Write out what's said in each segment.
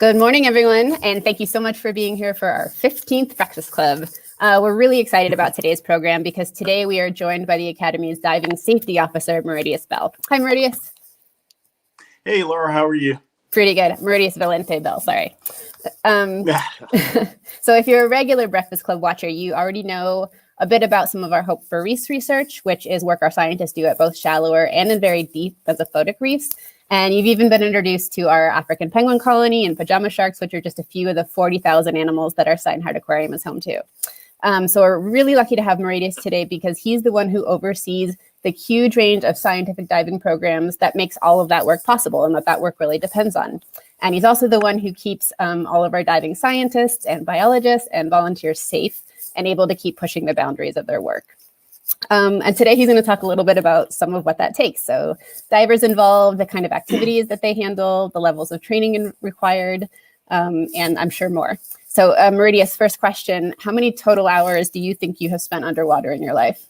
Good morning, everyone, and thank you so much for being here for our 15th Breakfast Club. We're really excited about today's program because today we are joined by the Academy's Diving Safety Officer, Mauritius Bell. Hi, Mauritius. Hey, Laura, how are you? Pretty good. Mauritius Valente Bell, sorry. So if you're a regular Breakfast Club watcher, you already know a bit about some of our Hope for Reefs research, which is work our scientists do at both shallower and in very deep Mesophotic reefs. And you've even been introduced to our African penguin colony and pajama sharks, which are just a few of the 40,000 animals that our Steinhart Aquarium is home to. So we're really lucky to have Mauritius today because he's the one who oversees the huge range of scientific diving programs that makes all of that work possible and that work really depends on. And he's also the one who keeps all of our diving scientists and biologists and volunteers safe and able to keep pushing the boundaries of their work. And today he's going to talk a little bit about some of what that takes. So divers involved, the kind of activities that they handle, the levels of training required, and I'm sure more. So Mauritius, first question, how many total hours do you think you have spent underwater in your life?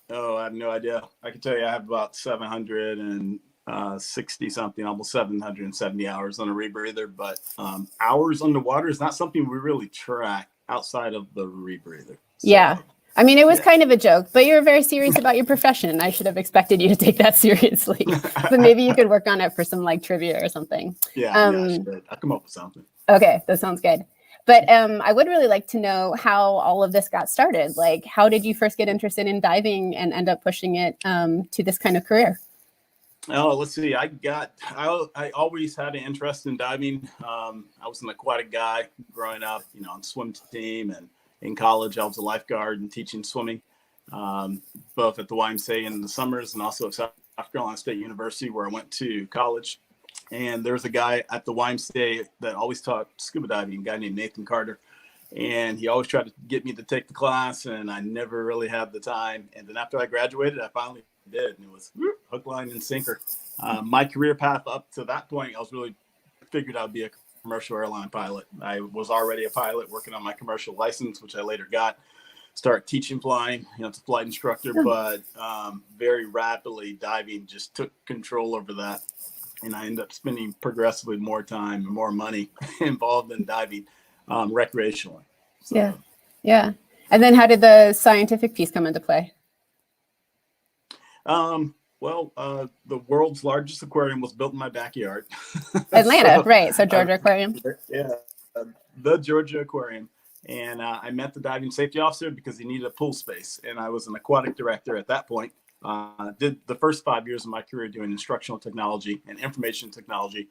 Oh, I have no idea. I can tell you I have about 760 something, almost 770 hours on a rebreather, but hours underwater is not something we really track outside of the rebreather. So, yeah. I mean, it was kind of a joke, but you're very serious about your profession. I should have expected you to take that seriously. But maybe you could work on it for some like trivia or something. Yeah, I should. I'll come up with something. Okay, that sounds good. But I would really like to know how all of this got started. Like, how did you first get interested in diving and end up pushing it to this kind of career? Oh, let's see. I always had an interest in diving. I was an aquatic guy growing up, on swim team, and in college I was a lifeguard and teaching swimming, both at the YMCA in the summers and also at South Carolina State University where I went to college. And there was a guy at the YMCA that always taught scuba diving, a guy named Nathan Carter. And he always tried to get me to take the class, and I never really had the time. And then after I graduated, I finally did, and it was hook, line, and sinker. My career path up to that point, I was really figured I'd be a commercial airline pilot. I was already a pilot working on my commercial license, which I later got. Start teaching flying, as a flight instructor, but very rapidly diving just took control over that. And I ended up spending progressively more time and more money involved in diving recreationally. So, yeah. And then how did the scientific piece come into play? The world's largest aquarium was built in my backyard. Atlanta, right. So Georgia Aquarium. Yeah, the Georgia Aquarium. And I met the diving safety officer because he needed a pool space. And I was an aquatic director at that point. Did the first 5 years of my career doing instructional technology and information technology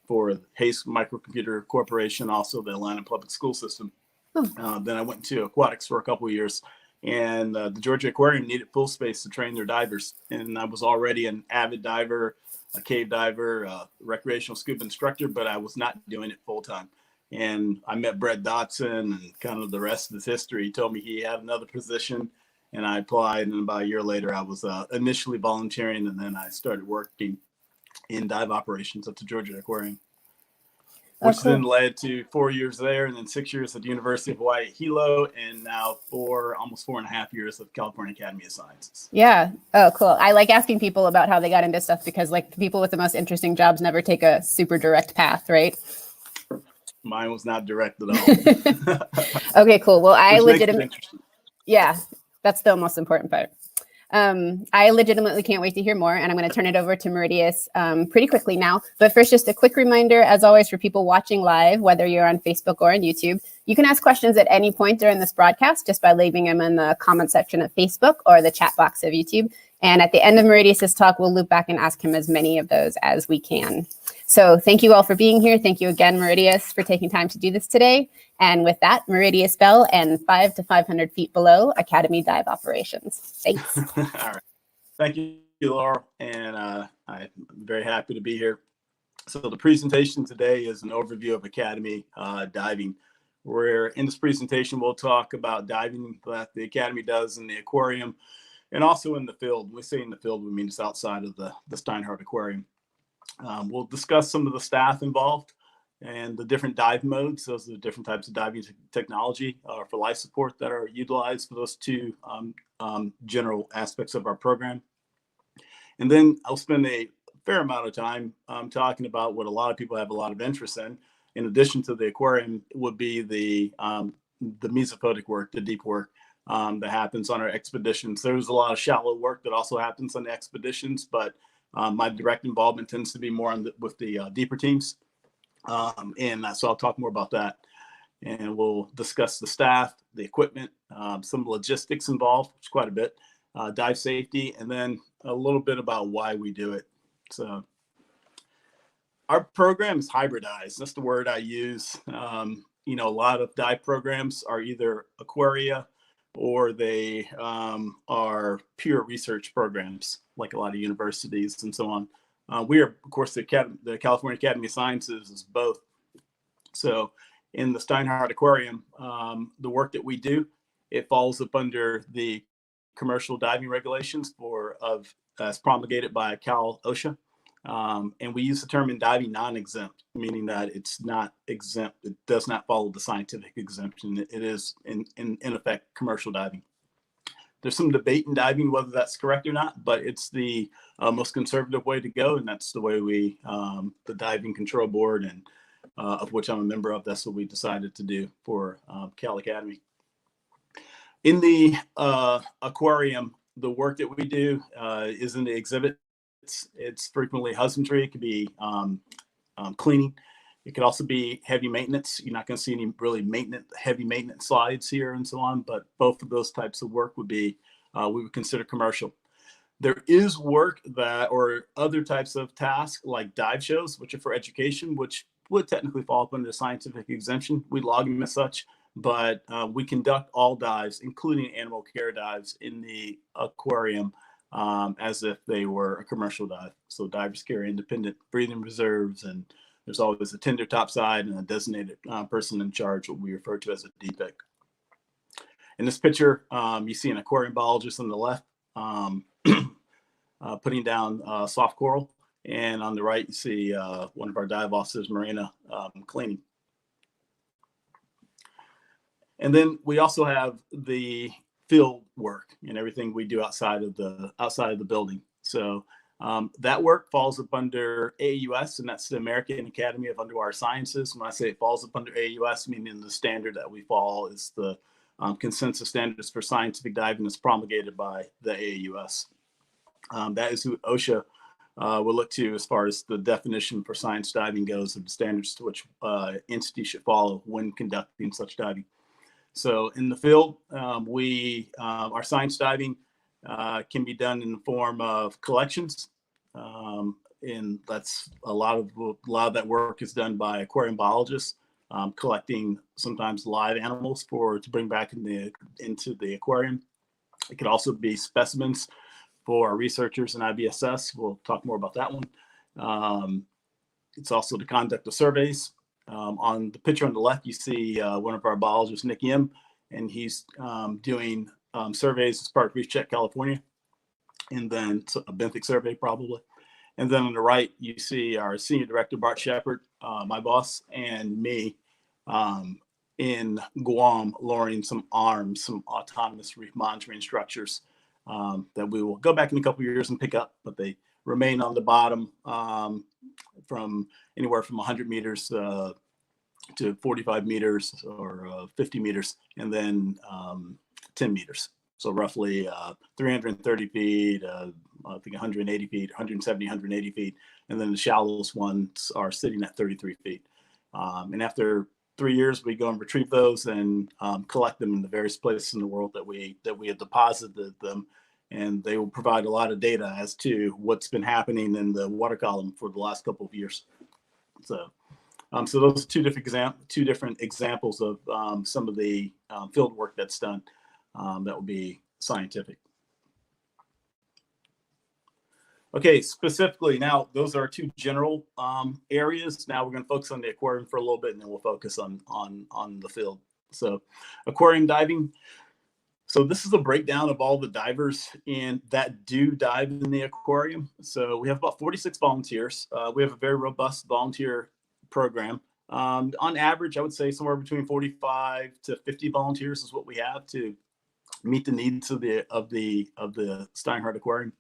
for Hayes Microcomputer Corporation, also the Atlanta Public School System. Then I went to aquatics for a couple of years, and the Georgia Aquarium needed pool space to train their divers. And I was already an avid diver, a cave diver, a recreational scuba instructor, but I was not doing it full time. And I met Brett Dotson, and kind of the rest of his history. He told me he had another position, and I applied, and about a year later, I was initially volunteering, and then I started working in dive operations at the Georgia Aquarium, which then led to 4 years there, and then 6 years at the University of Hawaii at Hilo, and now almost 4.5 years at the California Academy of Sciences. Yeah. Oh, cool. I like asking people about how they got into stuff because, like, the people with the most interesting jobs never take a super direct path, right? Mine was not direct at all. Okay, cool. Well, yeah, that's the most important part. I legitimately can't wait to hear more, and I'm going to turn it over to Mauritius pretty quickly now. But first, just a quick reminder, as always, for people watching live, whether you're on Facebook or on YouTube, you can ask questions at any point during this broadcast just by leaving them in the comment section of Facebook or the chat box of YouTube. And at the end of Mauritius's talk, we'll loop back and ask him as many of those as we can. So thank you all for being here. Thank you again, Mauritius, for taking time to do this today. And with that, Mauritius Bell and 5 to 500 feet below Academy Dive Operations. Thanks. All right. Thank you, Laura. And I'm very happy to be here. So the presentation today is an overview of Academy diving. Where in this presentation, we'll talk about diving that the Academy does in the aquarium and also in the field. When we say in the field, we mean it's outside of the Steinhart Aquarium. We'll discuss some of the staff involved and the different dive modes. Those are the different types of diving technology for life support that are utilized for those two general aspects of our program. And then I'll spend a fair amount of time talking about what a lot of people have a lot of interest in, in addition to the aquarium, would be the mesophotic work, the deep work that happens on our expeditions. There's a lot of shallow work that also happens on the expeditions, but my direct involvement tends to be more on with the deeper teams. And so I'll talk more about that. And we'll discuss the staff, the equipment, some logistics involved, which is quite a bit, dive safety, and then a little bit about why we do it. So our program is hybridized. That's the word I use. You know, a lot of dive programs are either aquaria or they are pure research programs, like a lot of universities and so on. We are, of course, the California Academy of Sciences is both. So in the Steinhart Aquarium, the work that we do, it falls up under the commercial diving regulations as promulgated by Cal OSHA. And we use the term in diving non-exempt, meaning that it's not exempt. It does not follow the scientific exemption. It is, in effect, commercial diving. There's some debate in diving whether that's correct or not, but it's the most conservative way to go. And that's the way we, the Diving Control Board, and of which I'm a member of, that's what we decided to do for Cal Academy. In the aquarium, the work that we do is in the exhibit. It's frequently husbandry. It could be cleaning. It could also be heavy maintenance. You're not going to see any really heavy maintenance slides here and so on, but both of those types of work would be, we would consider commercial. There is work or other types of tasks like dive shows, which are for education, which would technically fall up under the scientific exemption. We log them as such, but we conduct all dives, including animal care dives, in the aquarium as if they were a commercial dive. So divers carry independent breathing reserves, and there's always a tender topside and a designated person in charge, what we refer to as a DPIC. In this picture, you see an aquarium biologist on the left putting down soft coral. And on the right, you see one of our dive officers, Marina, cleaning. And then we also have the field work and everything we do outside of the building. So that work falls up under AAUS, and that's the American Academy of Underwater Sciences. When I say it falls up under AAUS, meaning the standard that we follow is the consensus standards for scientific diving is promulgated by the AAUS. That is who OSHA will look to as far as the definition for science diving goes, of the standards to which entities should follow when conducting such diving. So in the field, our science diving can be done in the form of collections. And that's a lot of that work is done by aquarium biologists, collecting sometimes live animals to bring back into the aquarium. It could also be specimens for our researchers in IBSS. We'll talk more about that one. It's also to conduct the surveys. On the picture on the left, you see one of our biologists, Nick Yim, and he's doing surveys as part of Reef Check California, and then a benthic survey probably. And then on the right, you see our senior director, Bart Shepard, my boss, and me in Guam lowering some autonomous reef monitoring structures that we will go back in a couple of years and pick up, but they remain on the bottom from anywhere from 100 meters to 45 meters or 50 meters, and then 10 meters. So roughly 330 feet, I think 180 feet, 170, 180 feet. And then the shallowest ones are sitting at 33 feet. And after 3 years, we go and retrieve those and collect them in the various places in the world that we have deposited them. And they will provide a lot of data as to what's been happening in the water column for the last couple of years. So those are two different examples of some of the field work that's done that will be scientific. Okay, specifically now, those are two general areas. Now we're going to focus on the aquarium for a little bit, and then we'll focus on the field. So aquarium diving. So this is a breakdown of all the divers that do dive in the aquarium. So we have about 46 volunteers. We have a very robust volunteer program. On average, I would say somewhere between 45 to 50 volunteers is what we have to meet the needs of the Steinhart Aquarium.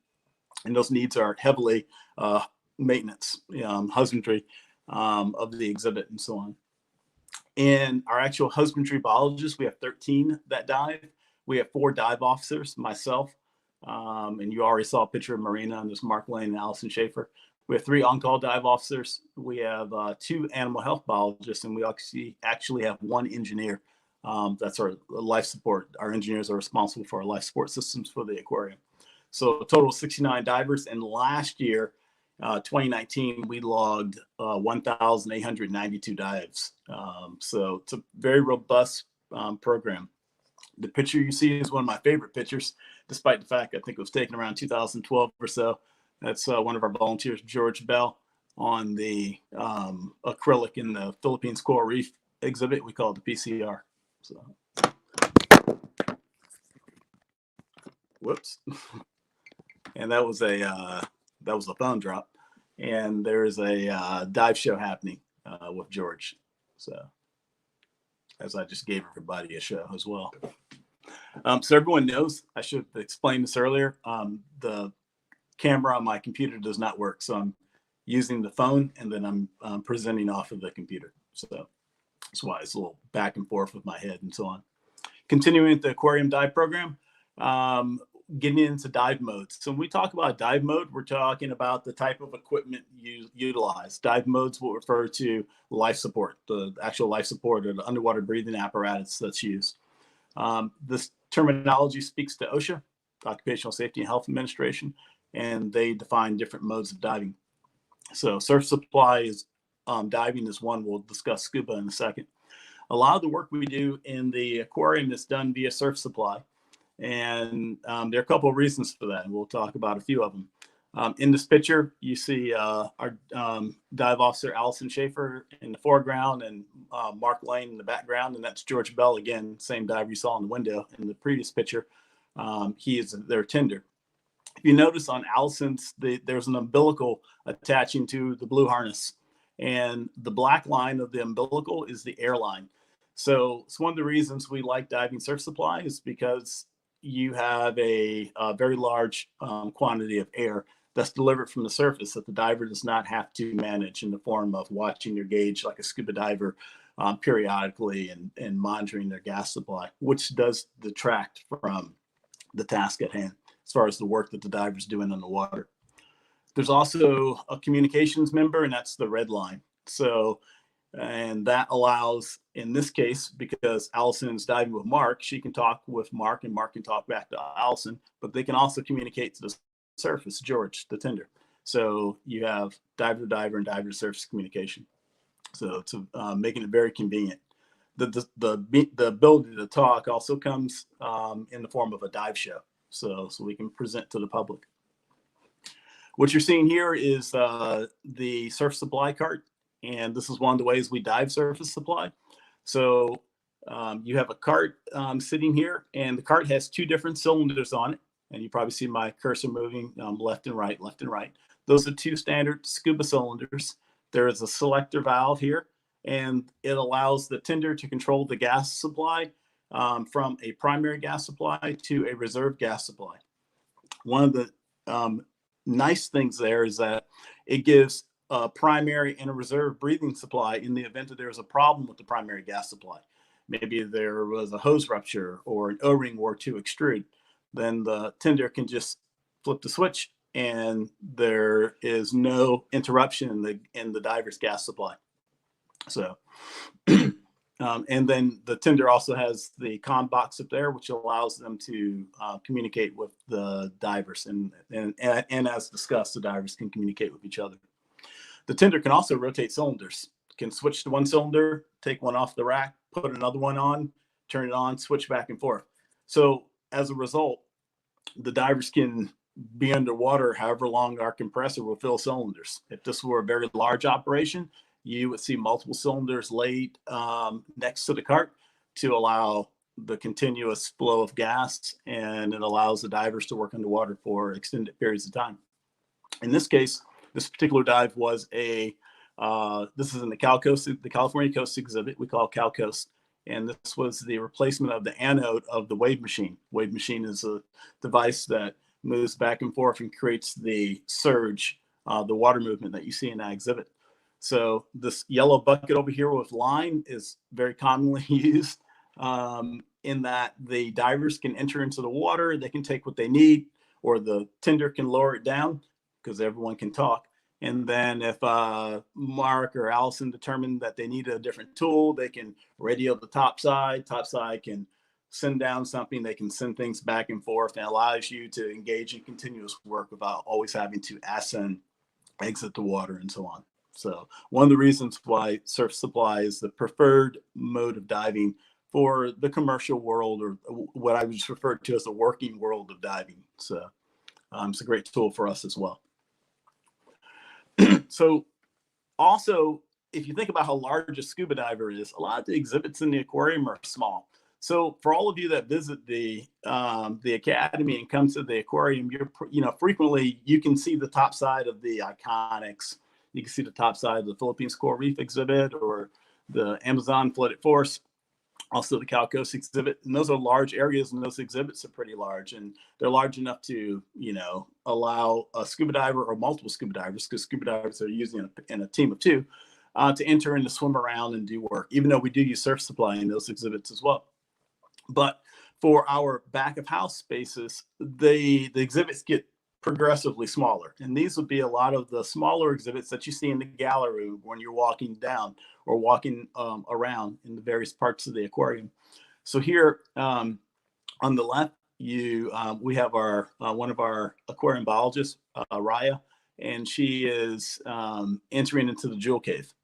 And those needs are heavily maintenance, husbandry, of the exhibit and so on. And our actual husbandry biologists, we have 13 that dive. We have 4 dive officers, myself, and you already saw a picture of Marina, and there's Mark Lane and Allison Schaefer. We have 3 on-call dive officers. We have 2 animal health biologists, and we actually have 1 engineer. That's our life support. Our engineers are responsible for our life support systems for the aquarium. So a total of 69 divers. And last year, 2019, we logged 1,892 dives. So it's a very robust program. The picture you see is one of my favorite pictures, despite the fact I think it was taken around 2012 or so. That's one of our volunteers, George Bell, on the acrylic in the Philippines Coral Reef exhibit. We call it the PCR. So, whoops. And that was a phone drop. And there's a dive show happening with George. So, as I just gave everybody a show as well. So everyone knows, I should have explained this earlier, the camera on my computer does not work. So I'm using the phone and then I'm presenting off of the computer. So that's why it's a little back and forth with my head and so on. Continuing with the aquarium dive program, getting into dive modes. So when we talk about dive mode, we're talking about the type of equipment you utilize. Dive modes will refer to life support, the actual life support or the underwater breathing apparatus that's used. This terminology speaks to OSHA, Occupational Safety and Health Administration, and they define different modes of diving. So surf supply is diving is one. We'll discuss scuba in a second. A lot of the work we do in the aquarium is done via surf supply. And there are a couple of reasons for that, and we'll talk about a few of them. In this picture, you see our dive officer, Allison Schaefer, in the foreground and Mark Lane in the background, and that's George Bell, again, same diver you saw in the window in the previous picture. He is their tender. If you notice on Allison's, there's an umbilical attaching to the blue harness, and the black line of the umbilical is the airline. So it's one of the reasons we like diving surf supply is because you have a very large quantity of air that's delivered from the surface that the diver does not have to manage in the form of watching your gauge like a scuba diver periodically and monitoring their gas supply, which does detract from the task at hand as far as the work that the diver's doing on the water. There's also a communications member, and that's the red line. So, and that allows, in this case, because Allison's diving with Mark, she can talk with Mark and Mark can talk back to Allison, but they can also communicate to the surface, George, the tender. So you have diver to diver and diver to surface communication. So it's making it very convenient. The ability to talk also comes in the form of a dive show. So we can present to the public. What you're seeing here is the surf supply cart. And this is one of the ways we dive surface supply. So you have a cart sitting here, and the cart has 2 different cylinders on it. And you probably see my cursor moving left and right, left and right. Those are 2 standard scuba cylinders. There is a selector valve here, and it allows the tender to control the gas supply from a primary gas supply to a reserve gas supply. One of the nice things there is that it gives a primary and a reserve breathing supply in the event that there's a problem with the primary gas supply. Maybe there was a hose rupture or an O-ring were to extrude. Then the tender can just flip the switch and there is no interruption in the diver's gas supply. So, and then the tender also has the comm box up there, which allows them to communicate with the divers. And as discussed, the divers can communicate with each other. The tender can also rotate cylinders. It can switch to one cylinder, take one off the rack, put another one on, turn it on, switch back and forth. So as a result, the divers can be underwater however long our compressor will fill cylinders. If this were a very large operation, you would see multiple cylinders laid next to the cart to allow the continuous flow of gas, and it allows the divers to work underwater for extended periods of time. In this case, this particular dive was this is in the California Coast exhibit we call Cal Coast. And this was the replacement of the anode of the wave machine. Wave machine is a device that moves back and forth and creates the surge, the water movement that you see in that exhibit. So this yellow bucket over here with line is very commonly used, in that the divers can enter into the water, they can take what they need, or the tender can lower it down because everyone can talk. And then if Mark or Allison determine that they need a different tool, they can radio the top side. Top side can send down something. They can send things back and forth, and allows you to engage in continuous work without always having to ascend, exit the water, and so on. So one of the reasons why surf supply is the preferred mode of diving for the commercial world, or what I would just refer to as the working world of diving. So it's a great tool for us as well. So also, if you think about how large a scuba diver is, a lot of the exhibits in the aquarium are small. So for all of you that visit the academy and come to the aquarium, frequently you can see the top side of the Iconics. You can see the top side of the Philippines Coral Reef exhibit, or the Amazon Flooded Forest, also the Calcos exhibit. And those are large areas, and those exhibits are pretty large, and they're large enough to, allow a scuba diver or multiple scuba divers, because scuba divers are usually in a team of two, to enter and to swim around and do work, even though we do use surf supply in those exhibits as well. But for our back of house spaces, the exhibits get progressively smaller. And these would be a lot of the smaller exhibits that you see in the gallery when you're walking down or walking around in the various parts of the aquarium. So here on the left, we have our one of our aquarium biologists, Raya, and she is entering into the jewel cave.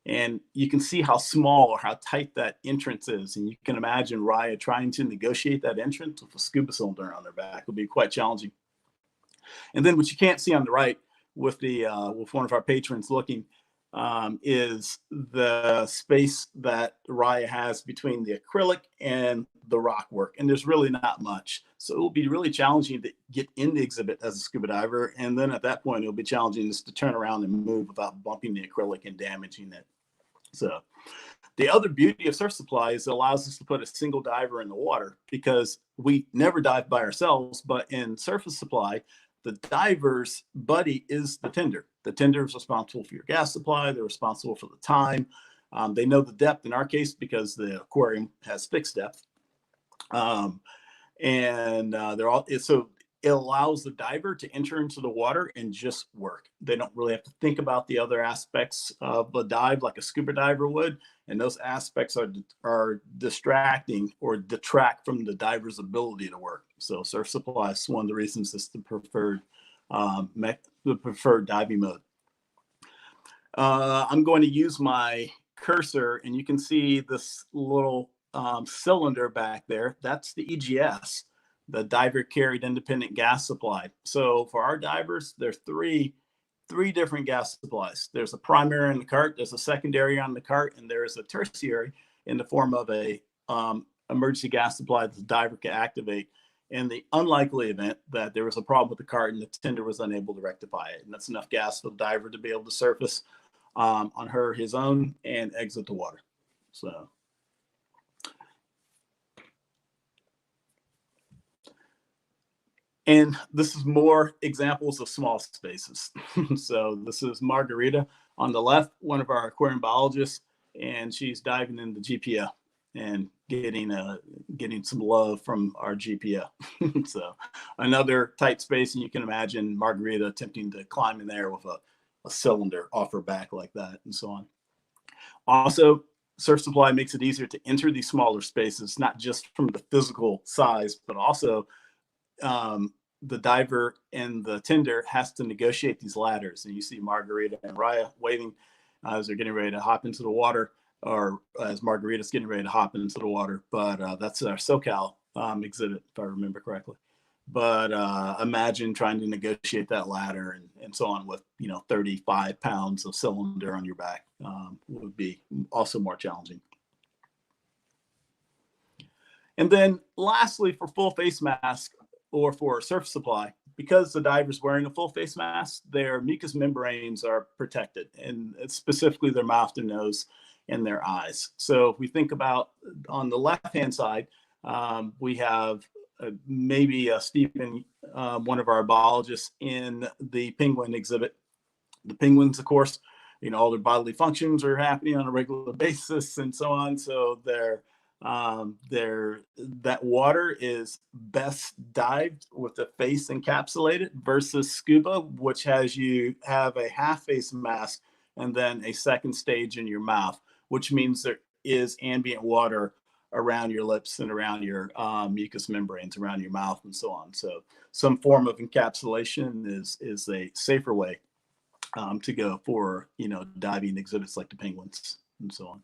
And you can see how small or how tight that entrance is. And you can imagine Raya trying to negotiate that entrance with a scuba cylinder on their back would be quite challenging. And then what you can't see on the right with one of our patrons looking is the space that Raya has between the acrylic and the rock work. And there's really not much. So it will be really challenging to get in the exhibit as a scuba diver. And then at that point, it'll be challenging just to turn around and move without bumping the acrylic and damaging it. So the other beauty of surf supply is it allows us to put a single diver in the water, because we never dive by ourselves, but in surface supply, the diver's buddy is the tender. The tender is responsible for your gas supply. They're responsible for the time. They know the depth in our case because the aquarium has fixed depth. So it allows the diver to enter into the water and just work. They don't really have to think about the other aspects of the dive like a scuba diver would. And those aspects are distracting or detract from the diver's ability to work. So surf supply is one of the reasons it's the preferred diving mode. I'm going to use my cursor, and you can see this little cylinder back there. That's the EGS, the diver carried independent gas supply. So for our divers, there's three different gas supplies. There's a primary on the cart, there's a secondary on the cart, and there's a tertiary in the form of a emergency gas supply that the diver can activate in the unlikely event that there was a problem with the cart and the tender was unable to rectify it. And that's enough gas for the diver to be able to surface on his own and exit the water. So. And this is more examples of small spaces. So this is Margarita on the left, one of our aquarium biologists, and she's diving in the GPO and getting some love from our GPO. So another tight space, and you can imagine Margarita attempting to climb in there with a cylinder off her back like that, and so on. Also, surf supply makes it easier to enter these smaller spaces, not just from the physical size, but also the diver and the tender has to negotiate these ladders. And you see Margarita and Raya waving as they're getting ready to hop into the water, or as Margarita's getting ready to hop into the water. But that's our SoCal exhibit, if I remember correctly. But imagine trying to negotiate that ladder and so on with 35 pounds of cylinder on your back would be also more challenging. And then lastly, for full face mask or for surf supply, because the diver's wearing a full face mask, their mucous membranes are protected, and specifically their mouth, their nose, and their eyes. So if we think about on the left-hand side, we have maybe Stephen, one of our biologists in the penguin exhibit. The penguins, of course, all their bodily functions are happening on a regular basis and so on. So that water is best dived with the face encapsulated versus scuba, which has you have a half face mask and then a second stage in your mouth, which means there is ambient water around your lips and around your mucous membranes around your mouth and so on. So some form of encapsulation is a safer way to go for diving exhibits like the penguins and so on.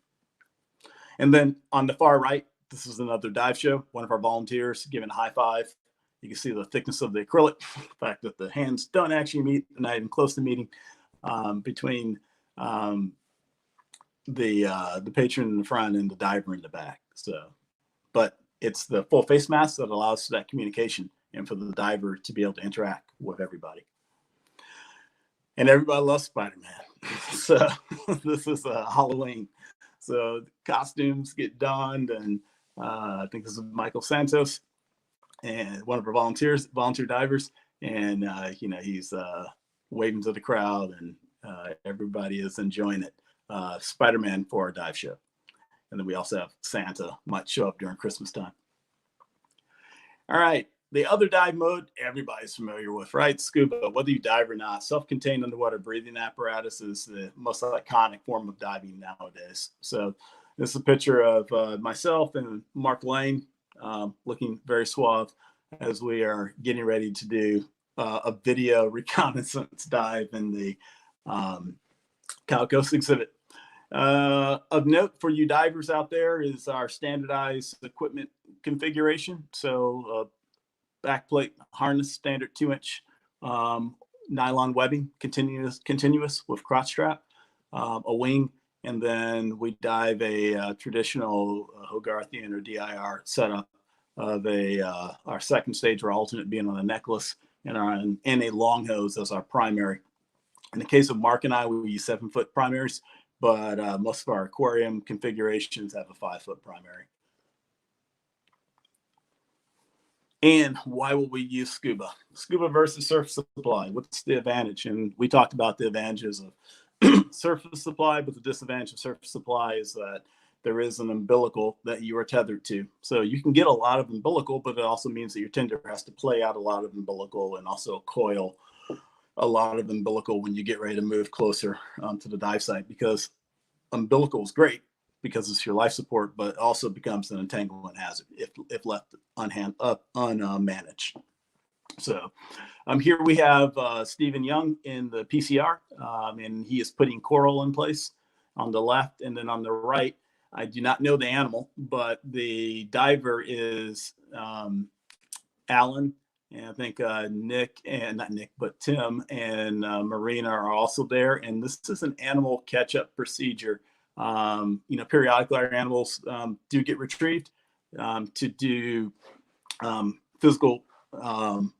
And then on the far right, this is another dive show. One of our volunteers giving a high five. You can see the thickness of the acrylic, the fact that the hands don't actually meet, not even close to meeting, between the patron in the front and the diver in the back. So, but it's the full face mask that allows for that communication and for the diver to be able to interact with everybody. And everybody loves SpiderMan. So this is Halloween. So costumes get donned, and I think this is Michael Santos, and one of our volunteer divers, and he's waving to the crowd, and everybody is enjoying it. SpiderMan for our dive show, and then we also have Santa might show up during Christmas time. All right. The other dive mode, everybody's familiar with, right? Scuba, whether you dive or not, self-contained underwater breathing apparatus is the most iconic form of diving nowadays. So this is a picture of myself and Mark Lane looking very suave as we are getting ready to do a video reconnaissance dive in the Cal Coast exhibit. Of note for you divers out there is our standardized equipment configuration. So backplate harness, standard 2-inch nylon webbing, continuous with crotch strap, a wing, and then we dive a traditional Hogarthian or DIR setup of our second stage or alternate being on a necklace and a long hose as our primary. In the case of Mark and I, we use 7-foot primaries, but most of our aquarium configurations have a 5-foot primary. And why will we use scuba? Scuba versus surface supply. What's the advantage? And we talked about the advantages of surface supply, but the disadvantage of surface supply is that there is an umbilical that you are tethered to. So you can get a lot of umbilical, but it also means that your tender has to play out a lot of umbilical and also coil a lot of umbilical when you get ready to move closer to the dive site, because umbilical is great because it's your life support, but also becomes an entanglement hazard if left unmanaged. So here we have Stephen Young in the PCR, and he is putting coral in place on the left. And then on the right, I do not know the animal, but the diver is Alan. And I think Tim and Marina are also there. And this is an animal catch-up procedure. Periodically our animals do get retrieved to do physical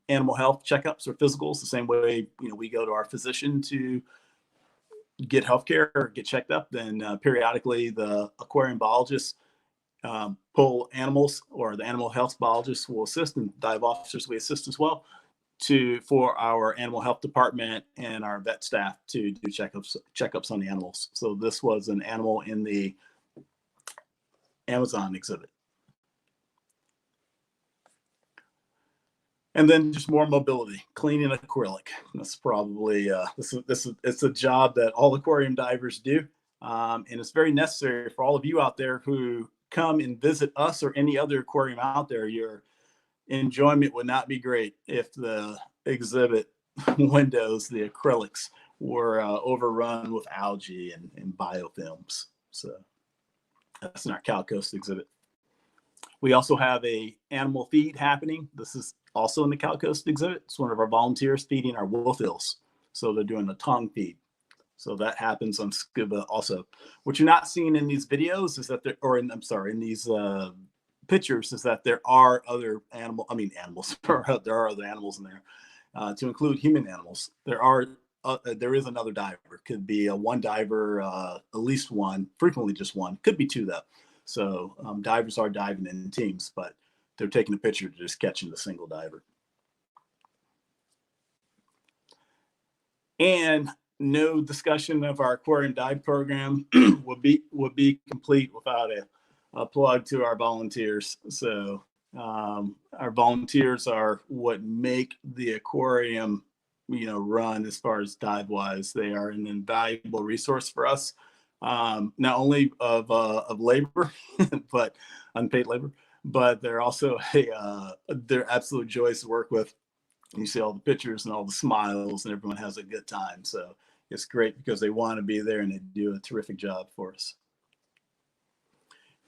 animal health checkups or physicals, the same way we go to our physician to get healthcare or get checked up. Then periodically the aquarium biologists pull animals, or the animal health biologists will assist, and dive officers we assist as well for our animal health department and our vet staff to do checkups on the animals. So this was an animal in the Amazon exhibit. And then just more mobility, cleaning acrylic. That's probably it's a job that all aquarium divers do, and it's very necessary for all of you out there who come and visit us or any other aquarium out there. Your enjoyment would not be great if the exhibit windows, the acrylics, were overrun with algae and biofilms. So that's in our Cal Coast exhibit. We also have a animal feed happening. This is also in the Cal Coast exhibit. It's one of our volunteers feeding our wolf eels. So they're doing a tongue feed. So that happens on Scuba also. What you're not seeing in these videos is that in these pictures is that there are other animals. There are other animals in there, to include human animals. There is another diver. Could be one diver, at least one, frequently just one. Could be two though. So divers are diving in teams, but they're taking a picture to just catching the single diver. And no discussion of our aquarium dive program would be complete without a plug to our volunteers. So our volunteers are what make the aquarium, run as far as dive wise. They are an invaluable resource for us, not only of labor, but unpaid labor, but they're also they're absolute joys to work with. You see all the pictures and all the smiles, and everyone has a good time. So it's great because they want to be there and they do a terrific job for us.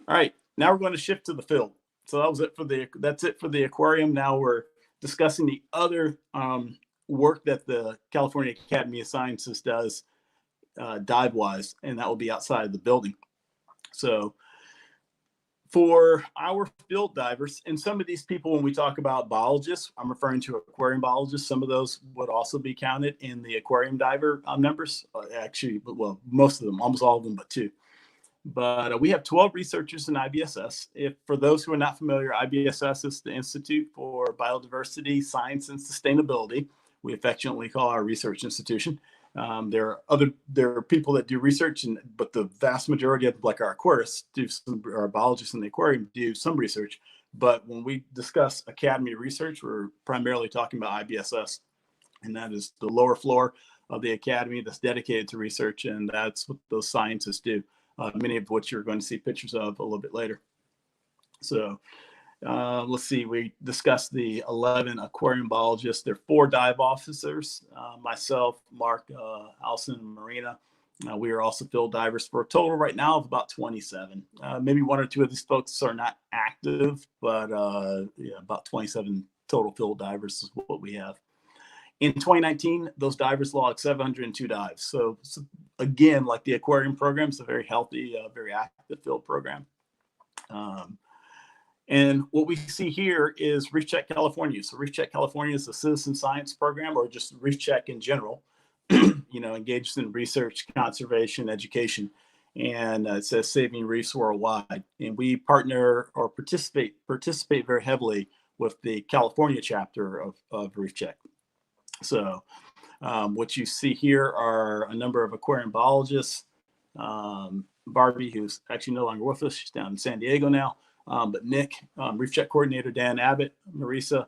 All right, now we're going to shift to the field. So that's it for the aquarium. Now we're discussing the other work that the California Academy of Sciences does dive-wise, and that will be outside the building. So for our field divers, and some of these people, when we talk about biologists, I'm referring to aquarium biologists. Some of those would also be counted in the aquarium diver numbers. Actually, well, most of them, almost all of them, but two. But we have 12 researchers in IBSS. For those who are not familiar, IBSS is the Institute for Biodiversity, Science, and Sustainability. We affectionately call our research institution. There are people that do research, but the vast majority of, like our aquarists, our biologists in the aquarium do some research. But when we discuss academy research, we're primarily talking about IBSS, and that is the lower floor of the academy that's dedicated to research, and that's what those scientists do. Many of which you're going to see pictures of a little bit later. So let's see, we discussed the 11 aquarium biologists. There are 4 dive officers, myself, Mark, Allison, and Marina. We are also field divers for a total right now of about 27. Maybe 1 or 2 of these folks are not active, but yeah, about 27 total field divers is what we have. In 2019, those divers logged 702 dives. So again, like the aquarium program, it's a very healthy, very active field program. And what we see here is Reef Check California. So Reef Check California is a citizen science program, or just Reef Check in general, engaged in research, conservation, education, and it says saving reefs worldwide. And we partner or participate very heavily with the California chapter of Reef Check. So what you see here are a number of aquarium biologists. Barbie, who's actually no longer with us, she's down in San Diego now. But Nick, Reef Check coordinator Dan Abbott, Marisa,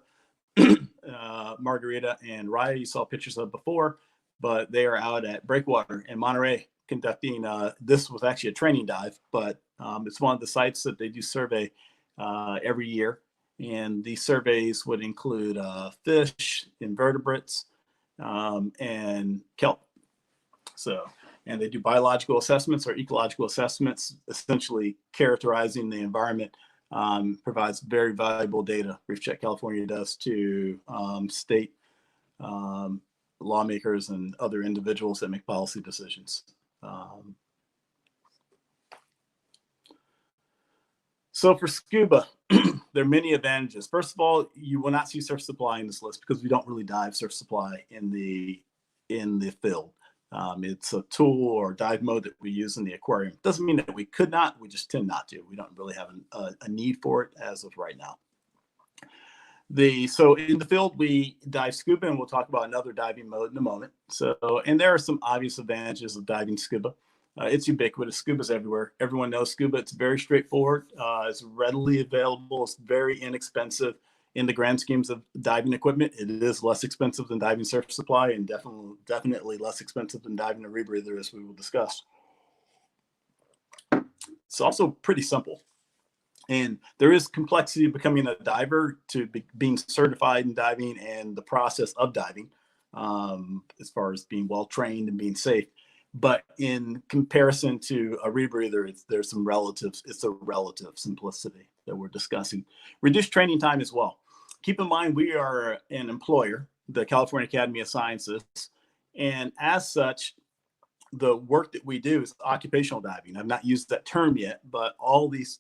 Margarita, and Raya, you saw pictures of before, but they are out at Breakwater in Monterey conducting, this was actually a training dive, but it's one of the sites that they do survey every year. And these surveys would include fish, invertebrates, and kelp. So, and they do biological assessments or ecological assessments, essentially characterizing the environment. Provides very valuable data. Reef Check California does to state lawmakers and other individuals that make policy decisions. So for scuba, there are many advantages. First of all, you will not see surf supply in this list because we don't really dive surf supply in the field. It's a tool or dive mode that we use in the aquarium. Doesn't mean that we could not, we just tend not to. We don't really have a need for it as of right now. So in the field, we dive scuba, and we'll talk about another diving mode in a moment. So, and there are some obvious advantages of diving scuba. It's ubiquitous. Scuba's everywhere. Everyone knows scuba. It's very straightforward. It's readily available. It's very inexpensive. In the grand schemes of diving equipment, it is less expensive than diving surf supply, and definitely less expensive than diving a rebreather, as we will discuss. It's also pretty simple. And there is complexity of becoming a diver to being certified in diving and the process of diving, as far as being well-trained and being safe. But in comparison to a rebreather, there's some relatives. It's a relative simplicity that we're discussing. Reduced training time as well. Keep in mind, we are an employer, the California Academy of Sciences, and as such, the work that we do is occupational diving. I've not used that term yet, but all these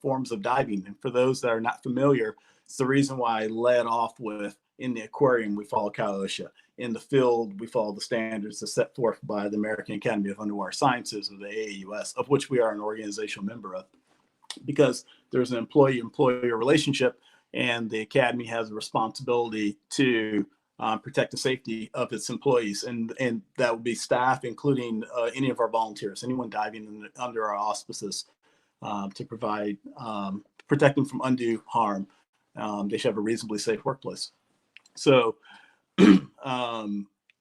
forms of diving. And for those that are not familiar, it's the reason why I led off with, in the aquarium, we follow Cal OSHA. In the field, we follow the standards that's set forth by the American Academy of Underwater Sciences, or the AAUS, of which we are an organizational member of, because there's an employee-employer relationship, and the Academy has a responsibility to protect the safety of its employees, and that would be staff, including any of our volunteers, anyone diving under our auspices, to provide protect them from undue harm. They should have a reasonably safe workplace. So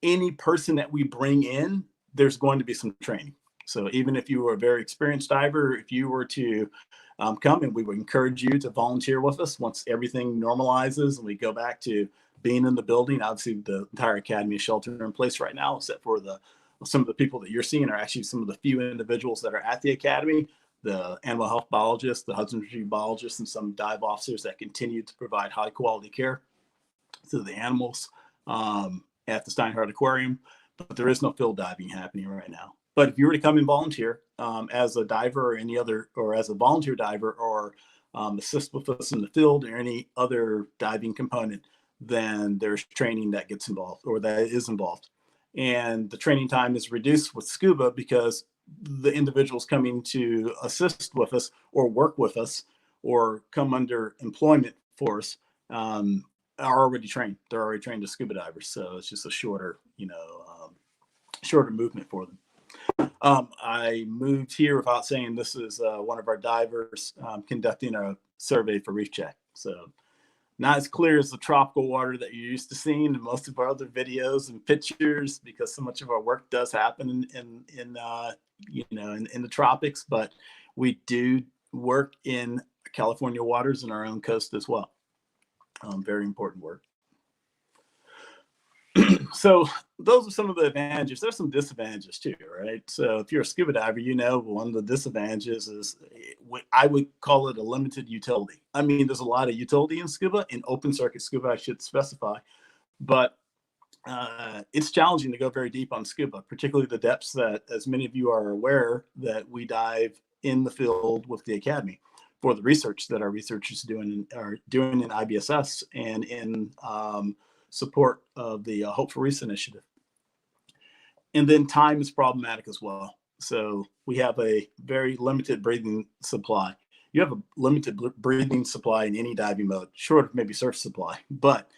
any person that we bring in, there's going to be some training. So even if you were a very experienced diver, if you were to come, and we would encourage you to volunteer with us once everything normalizes and we go back to being in the building. Obviously, the entire academy is sheltered in place right now, except for some of the people that you're seeing are actually some of the few individuals that are at the academy, the animal health biologists, the husbandry biologists, and some dive officers that continue to provide high quality care to the animals at the Steinhart Aquarium. But there is no field diving happening right now. But if you were to come and volunteer as a diver or any other, or as a volunteer diver, or assist with us in the field or any other diving component, then there's training that gets involved, or that is involved. And the training time is reduced with Scuba because the individuals coming to assist with us or work with us or come under employment for us are already trained. They're already trained as scuba divers. So it's just a shorter, shorter movement for them. I moved here without saying this is one of our divers conducting a survey for Reef Check. So not as clear as the tropical water that you're used to seeing in most of our other videos and pictures, because so much of our work does happen in the tropics, but we do work in California waters and our own coast as well. Very important work. So those are some of the advantages. There's some disadvantages too, right? So if you're a scuba diver, one of the disadvantages is, I would call it a limited utility. I mean, there's a lot of utility in scuba, in open circuit scuba, I should specify, but it's challenging to go very deep on scuba, particularly the depths that, as many of you are aware, that we dive in the field with the Academy for the research that our researchers are doing in IBSS and in support of the Hope for Reefs initiative. And then time is problematic as well. So we have a very limited breathing supply. You have a limited breathing supply in any diving mode, short of maybe surf supply. But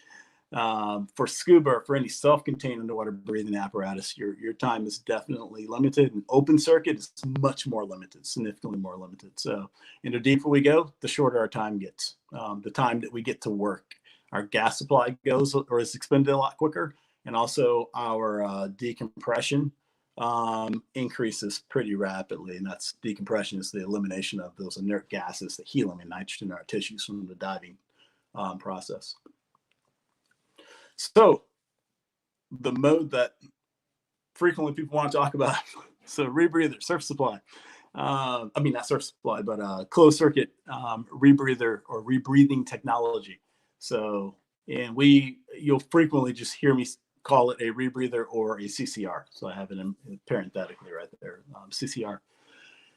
for scuba, or for any self-contained underwater breathing apparatus, your time is definitely limited. And open circuit is much more limited, significantly more limited. So the deeper we go, the shorter our time gets. The time that we get to work. Our gas supply goes or is expended a lot quicker, and also our decompression increases pretty rapidly. And that's decompression is the elimination of those inert gases, the helium and nitrogen in our tissues from the diving process. So the mode that frequently people want to talk about, so rebreather, surf supply. Not surf supply, but closed circuit rebreather or rebreathing technology. So, and you'll frequently just hear me call it a rebreather or a CCR. So I have it in parenthetically right there, CCR.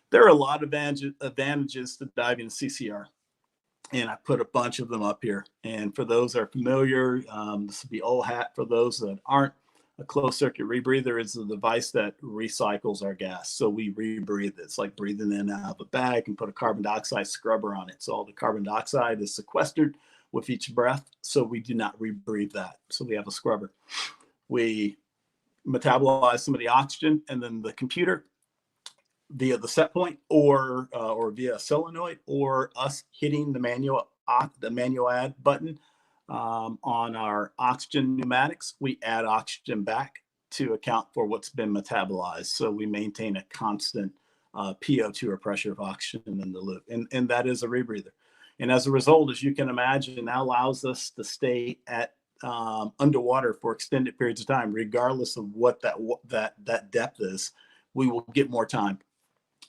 There are a lot of advantages to diving in CCR. And I put a bunch of them up here. And for those that are familiar, this will be old hat. For those that aren't, a closed circuit rebreather is a device that recycles our gas. So we rebreathe it. It's like breathing in out of a bag and put a carbon dioxide scrubber on it. So all the carbon dioxide is sequestered with each breath. So we do not rebreathe that. So we have a scrubber. We metabolize some of the oxygen, and then the computer via the set point or via a solenoid, or us hitting the manual add button on our oxygen pneumatics, we add oxygen back to account for what's been metabolized. So we maintain a constant PO2 or pressure of oxygen in the loop. And that is a rebreather. And as a result, as you can imagine, that allows us to stay at underwater for extended periods of time, regardless of what that depth is. We will get more time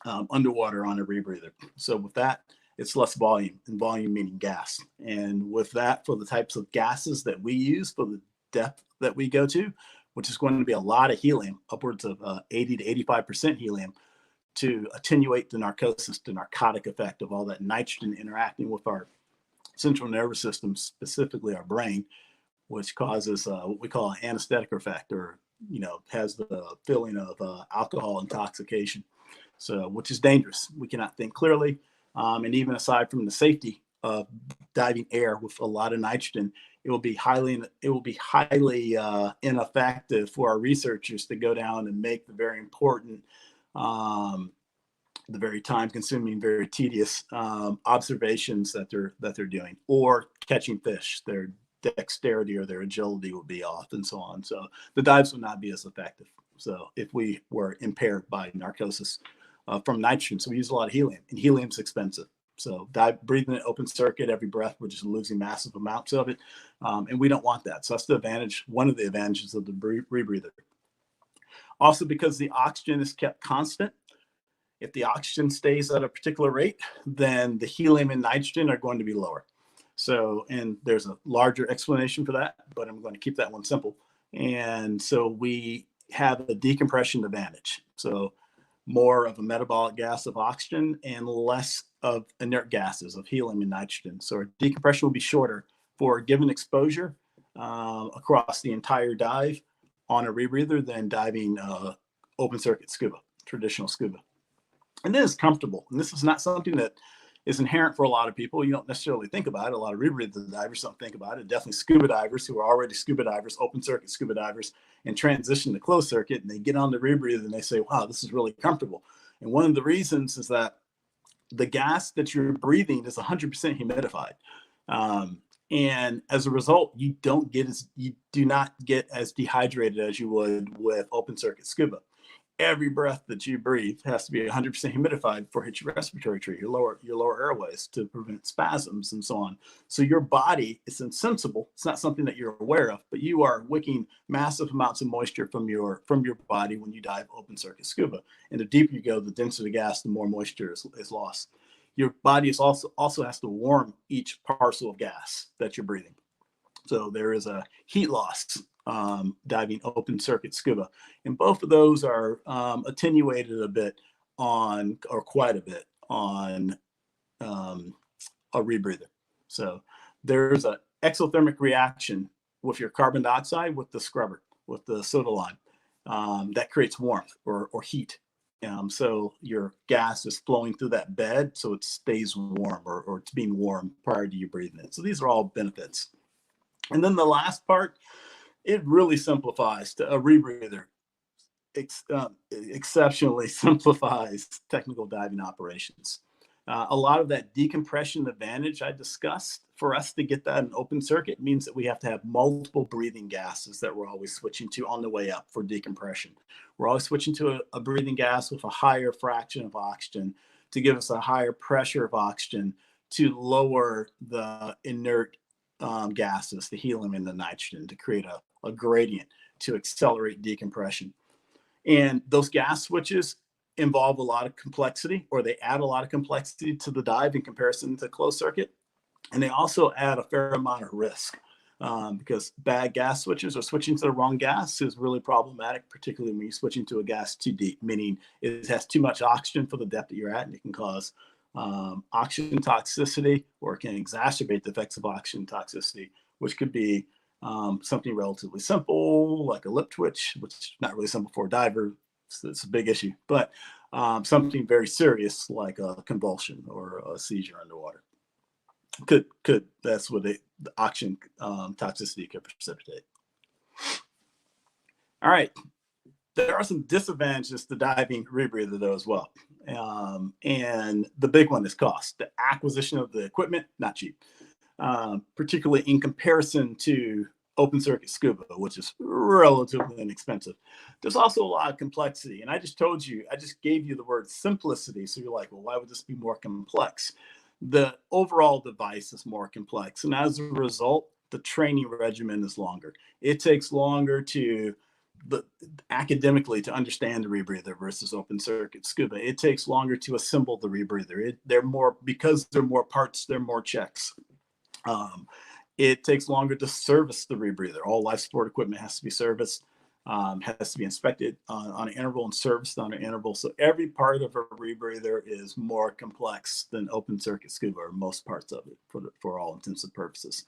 underwater on a rebreather. So with that, it's less volume, and volume meaning gas. And with that, for the types of gases that we use for the depth that we go to, which is going to be a lot of helium, upwards of 80 to 85% helium, to attenuate the narcosis, the narcotic effect of all that nitrogen interacting with our central nervous system, specifically our brain, which causes what we call an anesthetic effect, or has the feeling of alcohol intoxication. So, which is dangerous. We cannot think clearly. And even aside from the safety diving air with a lot of nitrogen, it will be highly ineffective for our researchers to go down and make the very important, the very time-consuming, very tedious observations that they're doing, or catching fish. Their dexterity or their agility will be off, and so on. So the dives will not be as effective. So if we were impaired by narcosis from nitrogen, so we use a lot of helium, and helium's expensive. So breathing it open circuit every breath, we're just losing massive amounts of it, and we don't want that. So that's the advantage, one of the advantages of the rebreather. Also, because the oxygen is kept constant, if the oxygen stays at a particular rate, then the helium and nitrogen are going to be lower. So, and there's a larger explanation for that, but I'm going to keep that one simple. And so we have a decompression advantage. So more of a metabolic gas of oxygen and less of inert gases of helium and nitrogen. So our decompression will be shorter for a given exposure across the entire dive on a rebreather than diving open circuit scuba, traditional scuba. And then it's comfortable. And this is not something that is inherent for a lot of people. You don't necessarily think about it. A lot of rebreather divers don't think about it. Definitely scuba divers who are already scuba divers, open circuit scuba divers, and transition to closed circuit, and they get on the rebreather and they say, wow, this is really comfortable. And one of the reasons is that the gas that you're breathing is 100% humidified. And as a result, you do not get as dehydrated as you would with open circuit scuba. Every breath that you breathe has to be 100% humidified before it hits your respiratory tree, your lower airways, to prevent spasms and so on. So your body is insensible. It's not something that you're aware of, but you are wicking massive amounts of moisture from your body when you dive open circuit scuba. And the deeper you go, the denser the gas, the more moisture is lost. Your body is also has to warm each parcel of gas that you're breathing. So there is a heat loss diving open circuit scuba, and both of those are attenuated a bit on, or quite a bit on, a rebreather. So there's an exothermic reaction with your carbon dioxide with the scrubber, with the soda lime, that creates warmth or heat. So your gas is flowing through that bed, so it stays warm, or it's being warm prior to you breathing it. So these are all benefits. And then the last part, it really simplifies to a rebreather. Exceptionally simplifies technical diving operations. A lot of that decompression advantage I discussed, for us to get that in open circuit, means that we have to have multiple breathing gases that we're always switching to on the way up for decompression. We're always switching to a breathing gas with a higher fraction of oxygen to give us a higher pressure of oxygen to lower the inert gases, the helium and the nitrogen, to create a gradient to accelerate decompression. And those gas switches involve a lot of complexity, or they add a lot of complexity to the dive in comparison to closed circuit. And they also add a fair amount of risk, because bad gas switches or switching to the wrong gas is really problematic, particularly when you're switching to a gas too deep, meaning it has too much oxygen for the depth that you're at, and it can cause oxygen toxicity, or it can exacerbate the effects of oxygen toxicity, which could be something relatively simple like a lip twitch, which is not really simple for a diver. It's a big issue, but something very serious like a convulsion or a seizure underwater could that's what the oxygen toxicity could precipitate. All right, there are some disadvantages to diving rebreather though as well. And the big one is cost. The acquisition of the equipment, not cheap, particularly in comparison to open circuit scuba, which is relatively inexpensive. There's also a lot of complexity. And I just gave you the word simplicity. So you're like, well, why would this be more complex? The overall device is more complex. And as a result, the training regimen is longer. It takes longer academically to understand the rebreather versus open circuit scuba. It takes longer to assemble the rebreather. Because there are more parts, there are more checks. It takes longer to service the rebreather. All life support equipment has to be serviced, has to be inspected on an interval and serviced on an interval. So every part of a rebreather is more complex than open circuit scuba, or most parts of it, for all intents and purposes.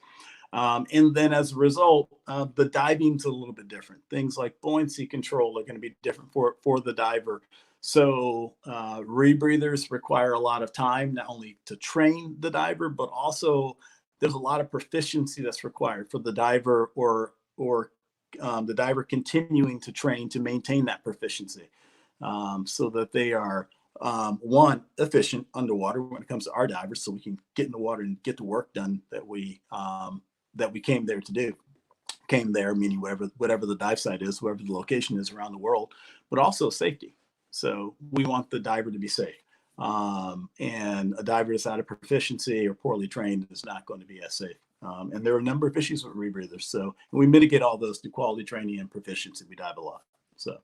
And then as a result, the diving's a little bit different. Things like buoyancy control are going to be different for the diver. So rebreathers require a lot of time, not only to train the diver, but also there's a lot of proficiency that's required for the diver or the diver continuing to train to maintain that proficiency, so that they are one, efficient underwater when it comes to our divers, so we can get in the water and get the work done that we came there to do. Came there meaning whatever the dive site is, wherever the location is around the world, but also safety. So we want the diver to be safe. And a diver that's out of proficiency or poorly trained is not going to be as safe. And there are a number of issues with rebreathers. So we mitigate all those through quality training and proficiency. We dive a lot. So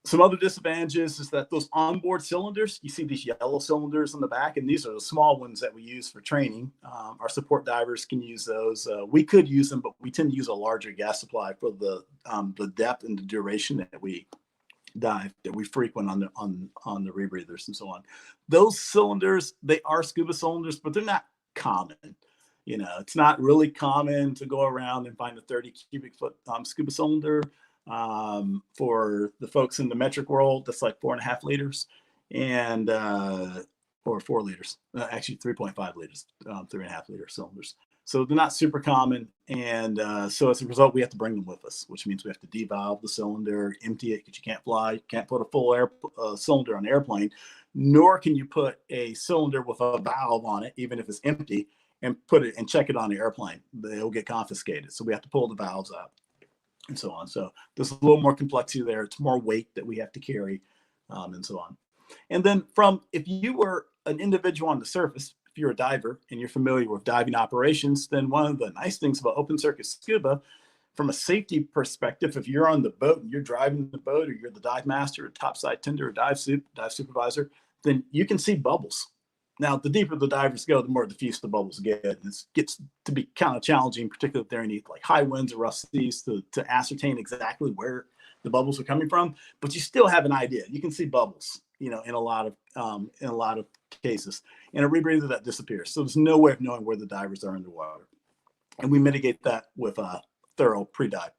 some other disadvantages is that those onboard cylinders, you see these yellow cylinders on the back, and these are the small ones that we use for training. Our support divers can use those. We could use them, but we tend to use a larger gas supply for the depth and the duration that we dive, that we frequent on the rebreathers and so on. Those cylinders, they are scuba cylinders, but they're not common. You know, it's not really common to go around and find a 30 cubic foot scuba cylinder. For the folks in the metric world, that's like 4.5 liters, and or 4 liters, actually 3.5 liters, 3.5 liter cylinders. So they're not super common, and so as a result, we have to bring them with us, which means we have to devalve the cylinder, empty it, because you can't fly. You can't put a full cylinder on an airplane, nor can you put a cylinder with a valve on it, even if it's empty, and put it and check it on the airplane. They'll get confiscated. So we have to pull the valves out and so on. So there's a little more complexity there. It's more weight that we have to carry, and so on. And then if you were an individual on the surface, if you're a diver and you're familiar with diving operations, then one of the nice things about open circuit scuba, from a safety perspective, if you're on the boat and you're driving the boat, or you're the dive master, or topside tender, or dive supervisor, then you can see bubbles. Now, the deeper the divers go, the more diffuse the bubbles get. And it gets to be kind of challenging, particularly if they're in like high winds or rough seas, to ascertain exactly where the bubbles are coming from. But you still have an idea. You can see bubbles, in a lot of cases. In a rebreather, that disappears. So there's no way of knowing where the divers are underwater. And we mitigate that with thorough pre-dive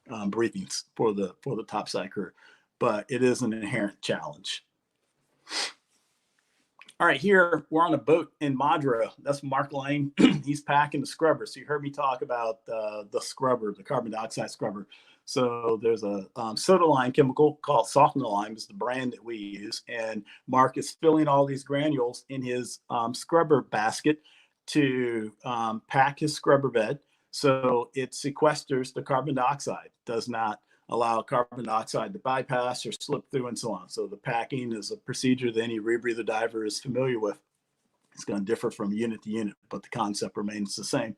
briefings for the topside crew. But it is an inherent challenge. All right, here we're on a boat in Madra. That's Mark Lane. He's packing the scrubber. So you heard me talk about the scrubber, the carbon dioxide scrubber. So there's a soda lime chemical called softener lime is the brand that we use. And Mark is filling all these granules in his scrubber basket to pack his scrubber bed. So it sequesters the carbon dioxide, does not allow carbon dioxide to bypass or slip through and so on. So the packing is a procedure that any rebreather diver is familiar with. It's going to differ from unit to unit, but the concept remains the same.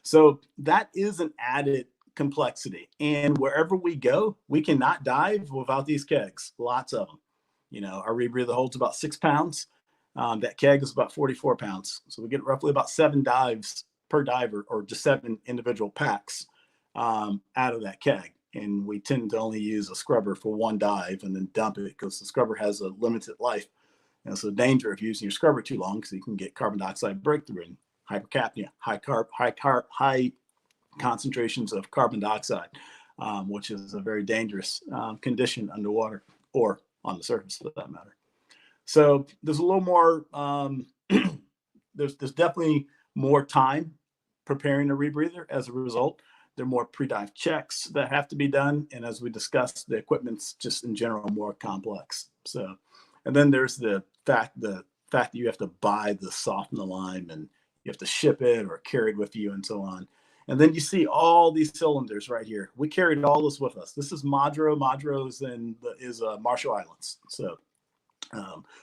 So that is an added complexity. And wherever we go, we cannot dive without these kegs, lots of them. Our rebreather holds about 6 pounds. That keg is about 44 pounds. So we get roughly about 7 dives per diver, or just 7 individual packs out of that keg. And we tend to only use a scrubber for one dive and then dump it, because the scrubber has a limited life. And it's a danger of using your scrubber too long, because you can get carbon dioxide breakthrough and hypercapnia, high concentrations of carbon dioxide, which is a very dangerous condition underwater, or on the surface for that matter. So there's a little more, there's definitely more time preparing a rebreather as a result. There are more pre-dive checks that have to be done. And as we discussed, the equipment's just in general more complex. So, and then there's the fact that you have to buy the softener lime, and you have to ship it or carry it with you and so on. And then you see all these cylinders right here. We carried all this with us. This is Madro. Madro is Marshall Islands. So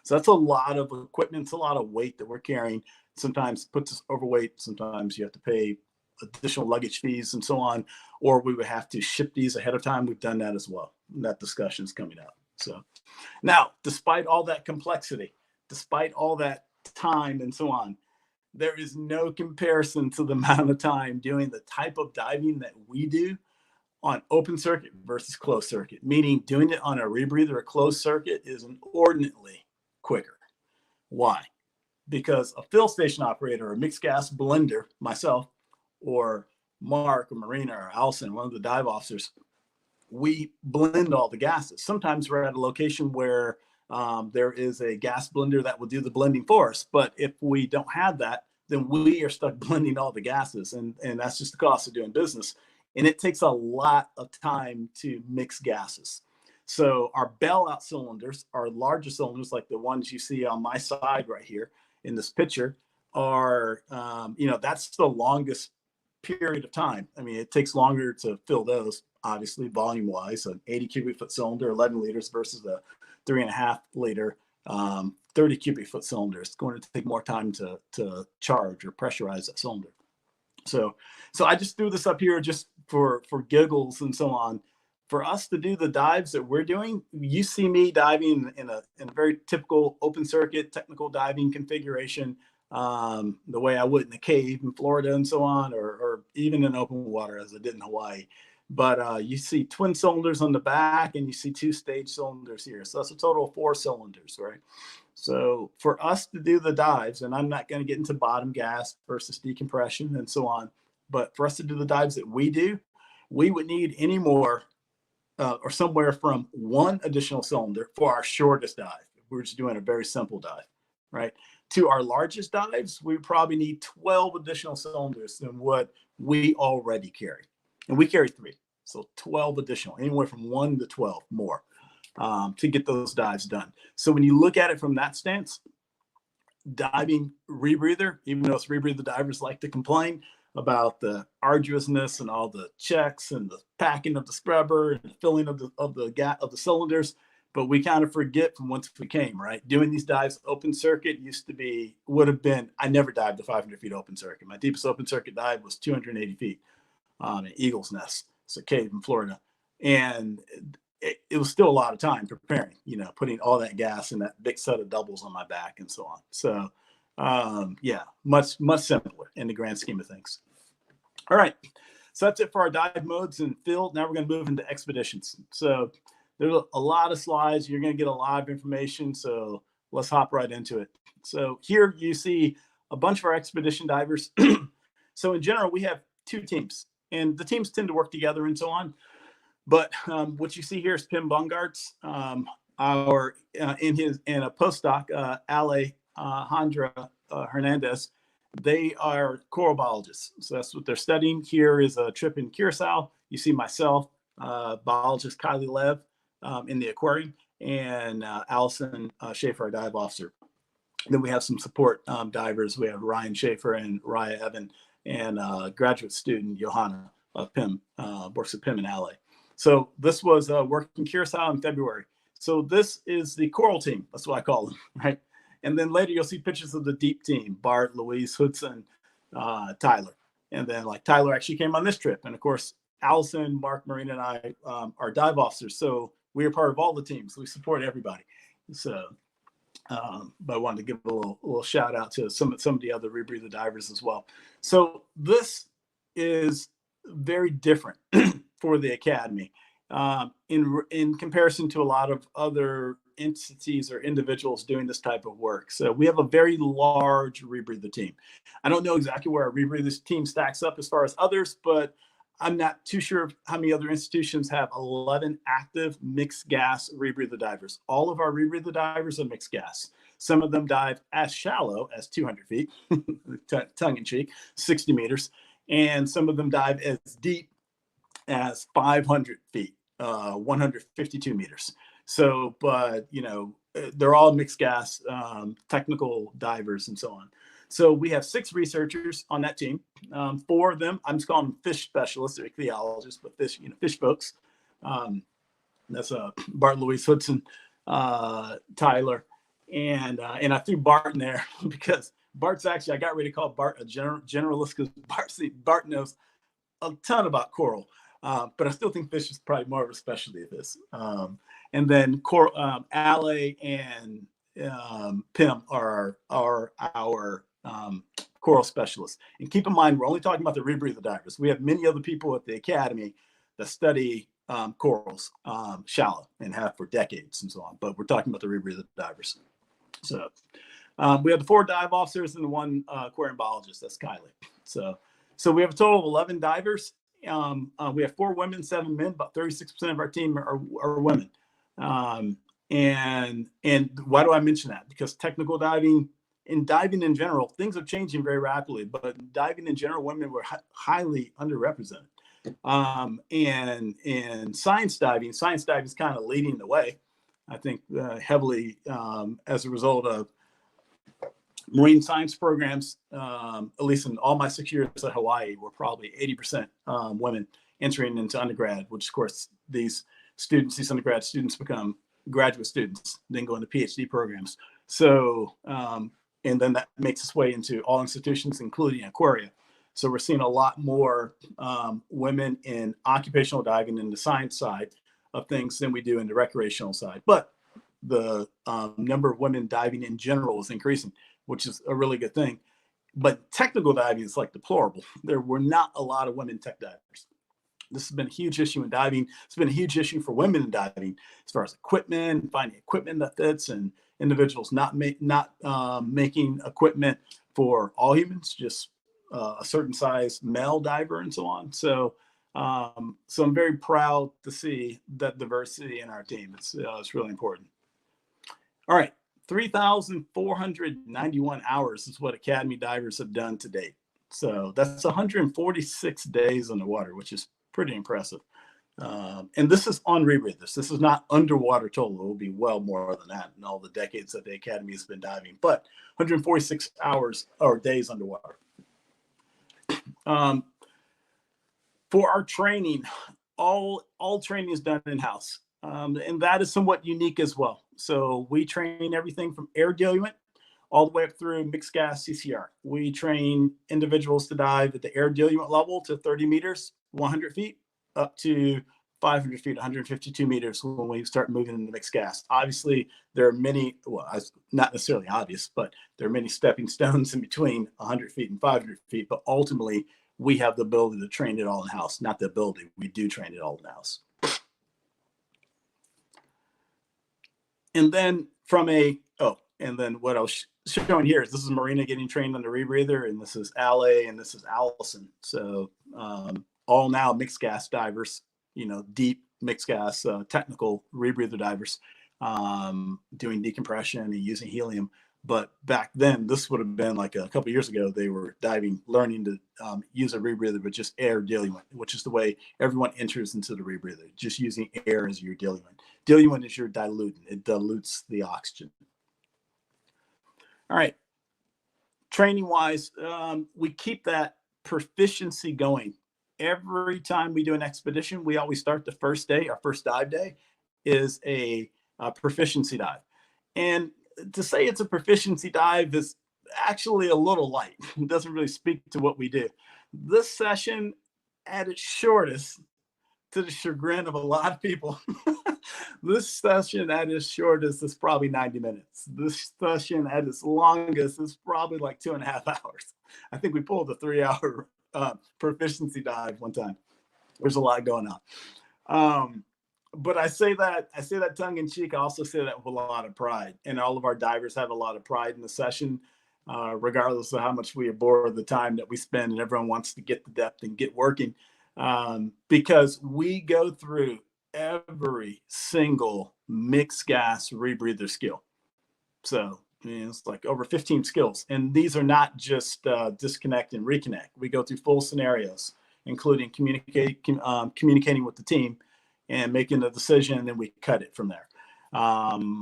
that's a lot of equipment. It's a lot of weight that we're carrying. Sometimes puts us overweight. Sometimes you have to pay additional luggage fees and so on, or we would have to ship these ahead of time. We've done that as well. And that discussion is coming up. So now, despite all that complexity, despite all that time and so on, there is no comparison to the amount of time doing the type of diving that we do on open circuit versus closed circuit, meaning doing it on a rebreather or closed circuit is inordinately quicker. Why? Because a fill station operator or a mixed gas blender, myself, or Mark or Marina or Allison, one of the dive officers, we blend all the gases. Sometimes we're at a location where there is a gas blender that will do the blending for us. But if we don't have that, then we are stuck blending all the gases. And that's just the cost of doing business. And it takes a lot of time to mix gases. So our bailout cylinders, our larger cylinders, like the ones you see on my side right here in this picture, are, that's the longest period of time. I mean, it takes longer to fill those, obviously, volume-wise. An 80 cubic foot cylinder, 11 liters versus a 3.5 liter, 30 cubic foot cylinder. It's going to take more time to charge or pressurize that cylinder. So I just threw this up here just for giggles and so on. For us to do the dives that we're doing, you see me diving in a very typical open circuit technical diving configuration, the way I would in a cave in Florida and so on, or even in open water as I did in Hawaii. But you see twin cylinders on the back, and you see 2 stage cylinders here. So that's a total of 4 cylinders, right? So for us to do the dives, and I'm not going to get into bottom gas versus decompression and so on, but for us to do the dives that we do, we would need any more or somewhere from 1 additional cylinder for our shortest dive. We're just doing a very simple dive, right? To our largest dives, we probably need 12 additional cylinders than what we already carry. And we carry 3. So 12 additional, anywhere from 1 to 12 more to get those dives done. So when you look at it from that stance, diving rebreather, even though it's rebreather divers like to complain about the arduousness and all the checks and the packing of the scrubber and the filling of the cylinders, but we kind of forget from whence we came, right? Doing these dives open circuit would have been, I never dived a 500 feet open circuit. My deepest open circuit dive was 280 feet in Eagle's Nest. It's a cave in Florida. And it was still a lot of time preparing, putting all that gas in that big set of doubles on my back and so on. So much, much simpler in the grand scheme of things. All right. So that's it for our dive modes and field. Now we're going to move into expeditions. So there's a lot of slides. You're going to get a lot of information. So let's hop right into it. So here you see a bunch of our expedition divers. So in general, we have 2 teams, and the teams tend to work together and so on. But what you see here is Pim Bungart's, in a postdoc, Alejandra Hernandez. They are coral biologists. So that's what they're studying. Here is a trip in Curacao. You see myself, biologist Kylie Lev in the aquarium, and Allison Schaefer, our dive officer. Then we have some support divers. We have Ryan Schaefer and Raya Evan, and graduate student Johanna Pim, works at Pim and Ale. So this was working Curacao in February. So this is the coral team. That's what I call them, right? And then later you'll see pictures of the deep team, Bart, Louise, Hudson, Tyler. And then like Tyler actually came on this trip. And of course, Allison, Mark, Marina, and I are dive officers. So we are part of all the teams. We support everybody. So, but I wanted to give a little shout out to some of the other rebreather divers as well. So this is very different for the Academy in comparison to a lot of other entities or individuals doing this type of work. So we have a very large rebreather team. I don't know exactly where our rebreather team stacks up as far as others, but I'm not too sure how many other institutions have 11 active mixed gas rebreather divers. All of our rebreather divers are mixed gas. Some of them dive as shallow as 200 feet, tongue in cheek, 60 meters. And some of them dive as deep as 500 feet, 152 meters. So, but, they're all mixed gas, technical divers and so on. So we have 6 researchers on that team. 4 of them, I'm just calling them fish specialists or ichthyologists, but fish folks. That's Bart, Louise, Hudson, Tyler. And I threw Bart in there because Bart's actually, I got ready to call Bart a generalist because Bart knows a ton about coral. But I still think fish is probably more of a specialty of this. And then Ale and Pim are our coral specialists. And keep in mind, we're only talking about the rebreather divers. We have many other people at the Academy that study corals shallow and have for decades and so on. But we're talking about the rebreather divers. So we have the 4 dive officers and the 1 aquarium biologist. That's Kylie. So we have a total of 11 divers. We have 4 women, 7 men. About 36% of our team are women. And why do I mention that? Because technical diving and diving in general, things are changing very rapidly. But diving in general, women were highly underrepresented. And science diving is kind of leading the way. I think heavily as a result of marine science programs, at least in all my 6 years at Hawaii, were probably 80% women entering into undergrad, which of course these undergrad students become graduate students, then go into PhD programs. So, and then that makes its way into all institutions, including aquaria. So we're seeing a lot more women in occupational diving in the science side of things than we do in the recreational side. But the number of women diving in general is increasing, which is a really good thing. But technical diving is like deplorable. There were not a lot of women tech divers. This has been a huge issue in diving. It's been a huge issue for women in diving as far as equipment, finding equipment that fits, and individuals not making equipment for all humans, just a certain size male diver and so on. So I'm very proud to see that diversity in our team. It's really important. All right, 3,491 hours is what Academy divers have done to date. So that's 146 days in the water, which is pretty impressive. And this is on Rebreathers. This is not underwater total. It will be well more than that in all the decades that the Academy has been diving, but 146 hours or days underwater. For our training, all training is done in-house. And that is somewhat unique as well. So we train everything from air diluent all the way up through mixed gas CCR. We train individuals to dive at the air diluent level to 30 meters, 100 feet, up to 500 feet, 152 meters when we start moving into mixed gas. Obviously, there are many, well, not necessarily obvious, but there are many stepping stones in between 100 feet and 500 feet. But ultimately, we have the ability to train it all in-house. Not the ability, we do train it all in-house. And then and then what I was showing here is this is Marina getting trained on the Rebreather, and this is Ale, and this is Allison. So all now mixed gas divers, deep mixed gas, technical Rebreather divers, doing decompression and using helium. But back then, this would have been like a couple of years ago, they were learning to use a Rebreather with just air diluent, which is the way everyone enters into the Rebreather, just using air as your diluent. Diluent is your diluent. It dilutes the oxygen. All right. Training-wise, we keep that proficiency going. Every time we do an expedition, we always start the first day, our first dive day, is a proficiency dive. And to say it's a proficiency dive is actually a little light. It doesn't really speak to what we do. This session, at its shortest, to the chagrin of a lot of people, this session at its shortest is probably 90 minutes. This session at its longest is probably like 2.5 hours. I think we pulled a 3-hour proficiency dive one time. There's a lot going on. But I say that tongue in cheek. I also say that with a lot of pride, and all of our divers have a lot of pride in the session, regardless of how much we abhor the time that we spend, and everyone wants to get the depth and get working, because we go through every single mixed gas rebreather skill. So it's like over 15 skills, and these are not just disconnect and reconnect. We go through full scenarios, including communicating with the team and making a decision, and then we cut it from there.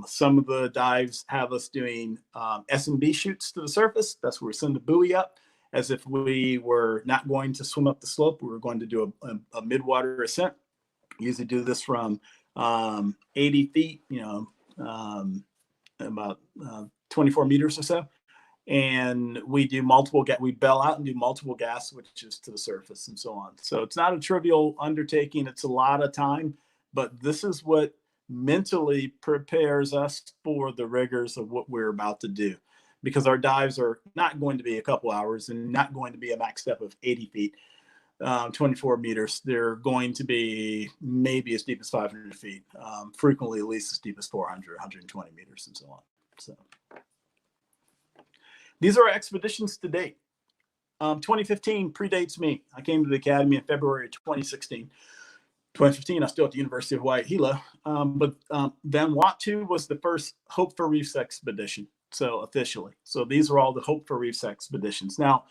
Some of the dives have us doing S&B shoots to the surface. That's where we send the buoy up as if we were not going to swim up the slope. We were going to do a mid-water ascent. We usually do this from 80 feet, about 24 meters or so. And we do we bail out and do multiple gas switches to the surface and so on. So it's not a trivial undertaking. It's a lot of time, but this is what mentally prepares us for the rigors of what we're about to do, because our dives are not going to be a couple hours and not going to be a max depth of 80 feet, 24 meters. They're going to be maybe as deep as 500 feet, frequently at least as deep as 400, 120 meters and so on. So these are our expeditions to date. 2015 predates me. I came to the Academy in February of 2016. 2015, I was still at the University of Hawaii, Hilo. But Vanuatu was the first Hope for Reefs expedition, so officially. So these are all the Hope for Reefs expeditions. Now,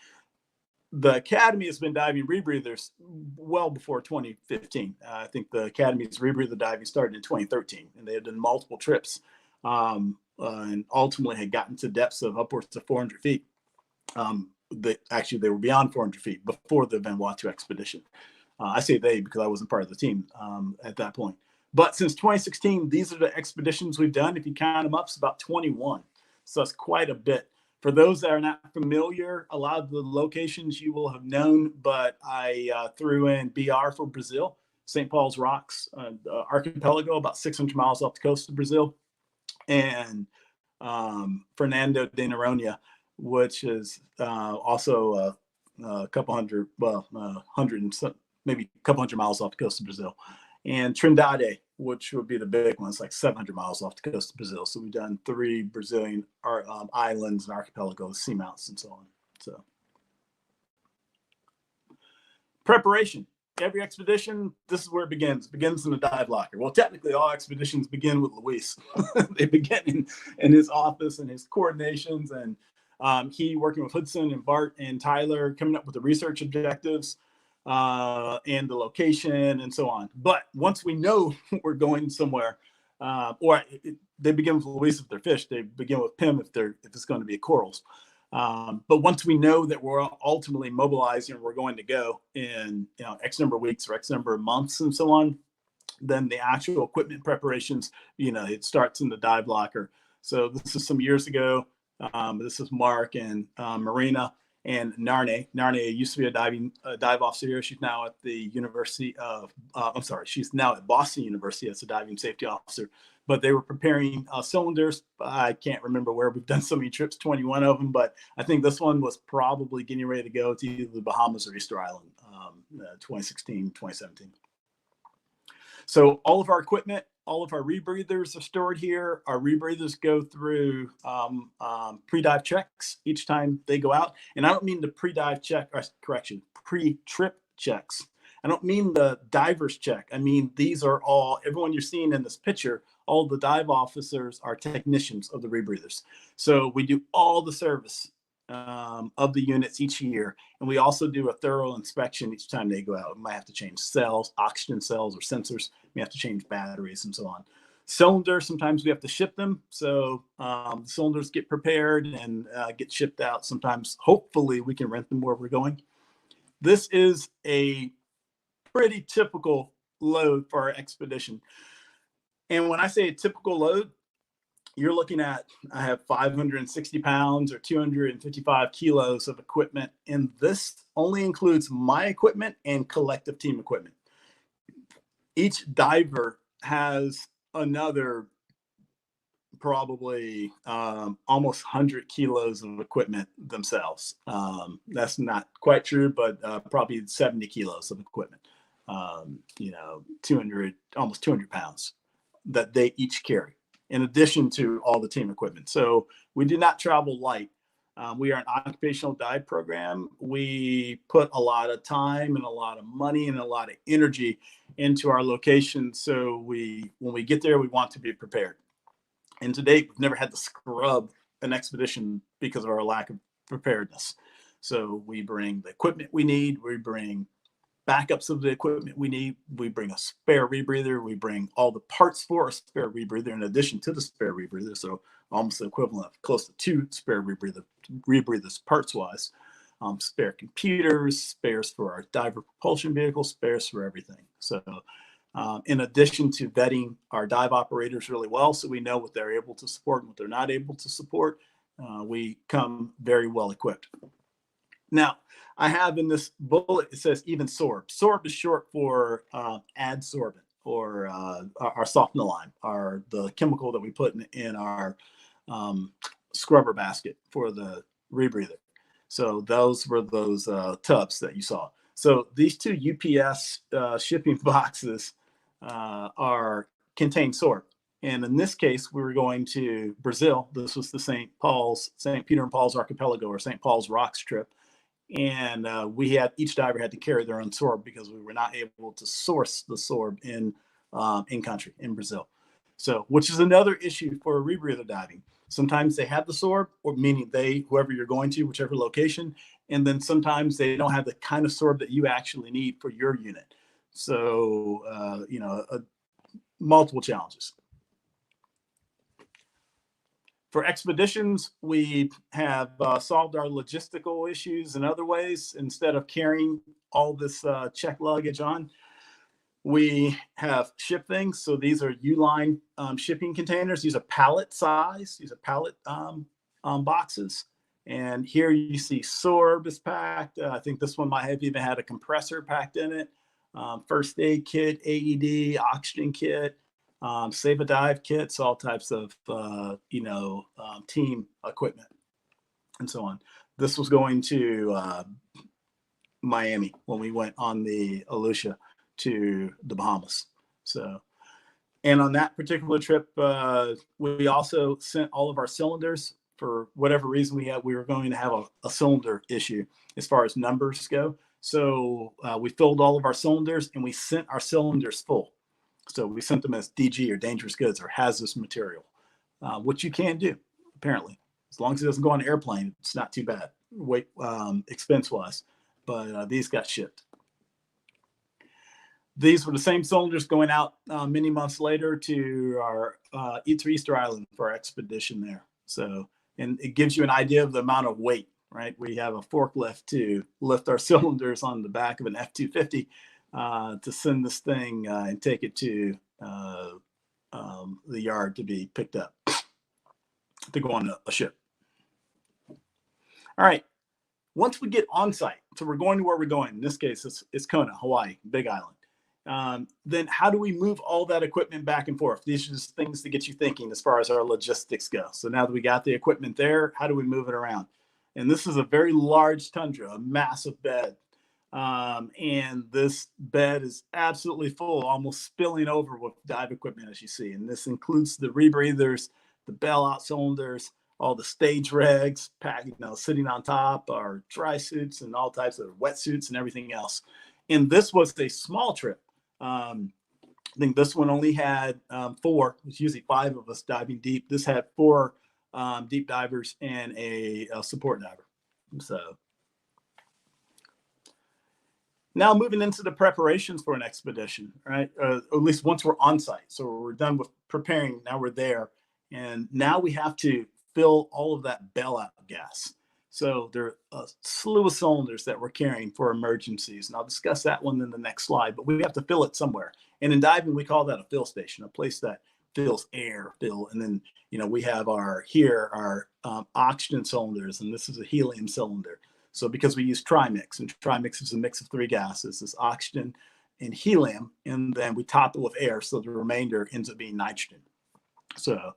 the Academy has been diving rebreathers well before 2015. I think the Academy's rebreather diving started in 2013, and they had done multiple trips and ultimately had gotten to depths of upwards of 400 feet. They were beyond 400 feet before the Vanuatu expedition. I say they because I wasn't part of the team at that point. But since 2016, these are the expeditions we've done. If you count them up, it's about 21. So that's quite a bit. For those that are not familiar, a lot of the locations you will have known, but I threw in BR for Brazil, St. Paul's Rocks, archipelago, about 600 miles off the coast of Brazil, and Fernando de Noronha, which is also a couple hundred, maybe a couple hundred miles off the coast of Brazil, and Trindade, which would be the big one. It's like 700 miles off the coast of Brazil. So we've done 3 Brazilian islands and archipelagos, seamounts, and so on. So preparation. Every expedition, this is where it begins. It begins in the dive locker. Well, technically, all expeditions begin with Luis. They begin in his office and his coordinations, and he working with Hudson and Bart and Tyler, coming up with the research objectives and the location and so on. But once we know we're going somewhere, they begin with Luis if they're fish. They begin with Pim if it's going to be corals. But once we know that we're ultimately mobilizing and we're going to go in X number of weeks or X number of months and so on, then the actual equipment preparations, it starts in the dive locker. So this is some years ago. This is Mark and Marina and Narne. Narne used to be a dive officer here. She's now at the University of, she's now at Boston University as a diving safety officer. But they were preparing cylinders. I can't remember where. We've done so many trips, 21 of them, but I think this one was probably getting ready to go to either the Bahamas or Easter Island, 2016, 2017. So all of our equipment, all of our rebreathers are stored here. Our rebreathers go through pre-dive checks each time they go out. And I don't mean the pre-dive check, or correction, pre-trip checks. I don't mean the diver's check. I mean, these are all, everyone you're seeing in this picture, all the dive officers are technicians of the rebreathers. So we do all the service of the units each year. And we also do a thorough inspection each time they go out. We might have to change cells, oxygen cells or sensors. We have to change batteries and so on. Cylinders, sometimes we have to ship them. So cylinders get prepared and get shipped out. Sometimes, hopefully, we can rent them where we're going. This is a pretty typical load for our expedition. And when I say a typical load, you're looking at, I have 560 pounds or 255 kilos of equipment. And this only includes my equipment and collective team equipment. Each diver has another probably almost 100 kilos of equipment themselves. That's not quite true, but probably 70 kilos of equipment. 200, almost 200 pounds that they each carry, in addition to all the team equipment. So we do not travel light. We are an occupational dive program. We put a lot of time and a lot of money and a lot of energy into our location. So when we get there, we want to be prepared. And to date, we've never had to scrub an expedition because of our lack of preparedness. So we bring the equipment we need. We bring backups of the equipment we need. We bring a spare rebreather. We bring all the parts for a spare rebreather in addition to the spare rebreather. So almost the equivalent of close to 2 spare rebreathers parts wise. Spare computers, spares for our diver propulsion vehicle, spares for everything. So in addition to vetting our dive operators really well, so we know what they're able to support and what they're not able to support, we come very well equipped. Now, I have in this bullet, it says even sorb. Sorb is short for adsorbent, or our softenolime, the chemical that we put in our scrubber basket for the rebreather. So those were those tubs that you saw. So these 2 UPS shipping boxes contain sorb. And in this case, we were going to Brazil. This was the St. Peter and Paul's archipelago, or St. Paul's Rocks trip. And each diver had to carry their own sorb because we were not able to source the sorb in country, in Brazil. So, which is another issue for rebreather diving. Sometimes they have the sorb, or meaning whoever you're going to, whichever location, and then sometimes they don't have the kind of sorb that you actually need for your unit. So, multiple challenges. For expeditions, we have solved our logistical issues in other ways. Instead of carrying all this check luggage on, we have shipped things. So these are U-line shipping containers. These are pallet size. These are pallet boxes. And here you see sorb is packed. I think this one might have even had a compressor packed in it. First aid kit, AED, oxygen kit. Save a dive kits, all types of team equipment, and so on. This was going to Miami when we went on the Aleutian to the Bahamas. So, and on that particular trip, we also sent all of our cylinders. For whatever reason we were going to have a cylinder issue as far as numbers go. So we filled all of our cylinders and we sent our cylinders full. So we sent them as DG, or dangerous goods, or hazardous material, which you can do, apparently. As long as it doesn't go on an airplane, it's not too bad, expense-wise. But these got shipped. These were the same cylinders going out many months later to our Easter Island for our expedition there. So, and it gives you an idea of the amount of weight, right? We have a forklift to lift our cylinders on the back of an F-250. To send this thing and take it to the yard to be picked up to go on a ship. All right. Once we get on site, so we're going to where we're going. In this case, it's Kona, Hawaii, Big Island. Then how do we move all that equipment back and forth? These are just things to get you thinking as far as our logistics go. So now that we got the equipment there, how do we move it around? And this is a very large tundra, a massive bed. And this bed is absolutely full, almost spilling over with dive equipment, as you see. And this includes the rebreathers, the bailout cylinders, all the stage regs, sitting on top, our dry suits, and all types of wetsuits and everything else. And this was a small trip. I think this one only had 4. It's usually 5 of us diving deep. This had 4 deep divers and a support diver. So. Now moving into the preparations for an expedition, right? At least once we're on site. So we're done with preparing, now we're there. And now we have to fill all of that bailout gas. So there are a slew of cylinders that we're carrying for emergencies. And I'll discuss that one in the next slide, but we have to fill it somewhere. And in diving, we call that a fill station, a place that fills air, and then, we have our oxygen cylinders, and this is a helium cylinder. So because we use trimix, and trimix is a mix of 3 gases, it's oxygen and helium, and then we top it with air, so the remainder ends up being nitrogen. So,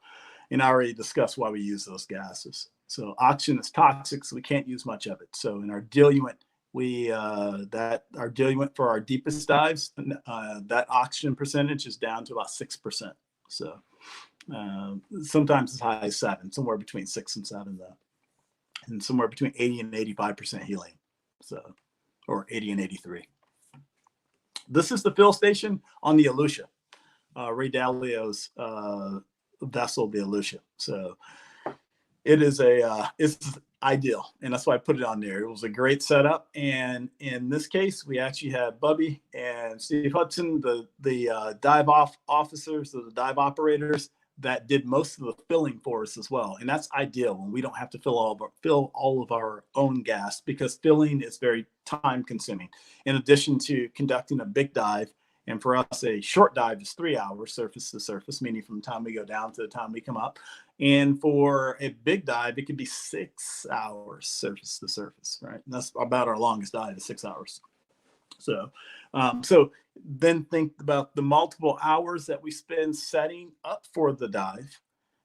and I already discussed why we use those gases. So oxygen is toxic, so we can't use much of it. So in our diluent, our diluent for our deepest dives, that oxygen percentage is down to about 6%. So sometimes as high as 7, somewhere between 6 and 7 though. And somewhere between 80 and 85% helium, so, or 80 and 83. This is the fill station on the Aleutian, Ray Dalio's vessel, the Aleutian. So it is it's ideal, and that's why I put it on there. It was a great setup, and in this case, we actually had Bubby and Steve Hudson, the dive officers, the dive operators, that did most of the filling for us as well. And that's ideal when we don't have to fill all of our own gas, because filling is very time consuming. In addition to conducting a big dive, and for us, a short dive is 3 hours surface to surface, meaning from the time we go down to the time we come up. And for a big dive, it could be 6 hours surface to surface, right? And that's about our longest dive is 6 hours. So, then think about the multiple hours that we spend setting up for the dive,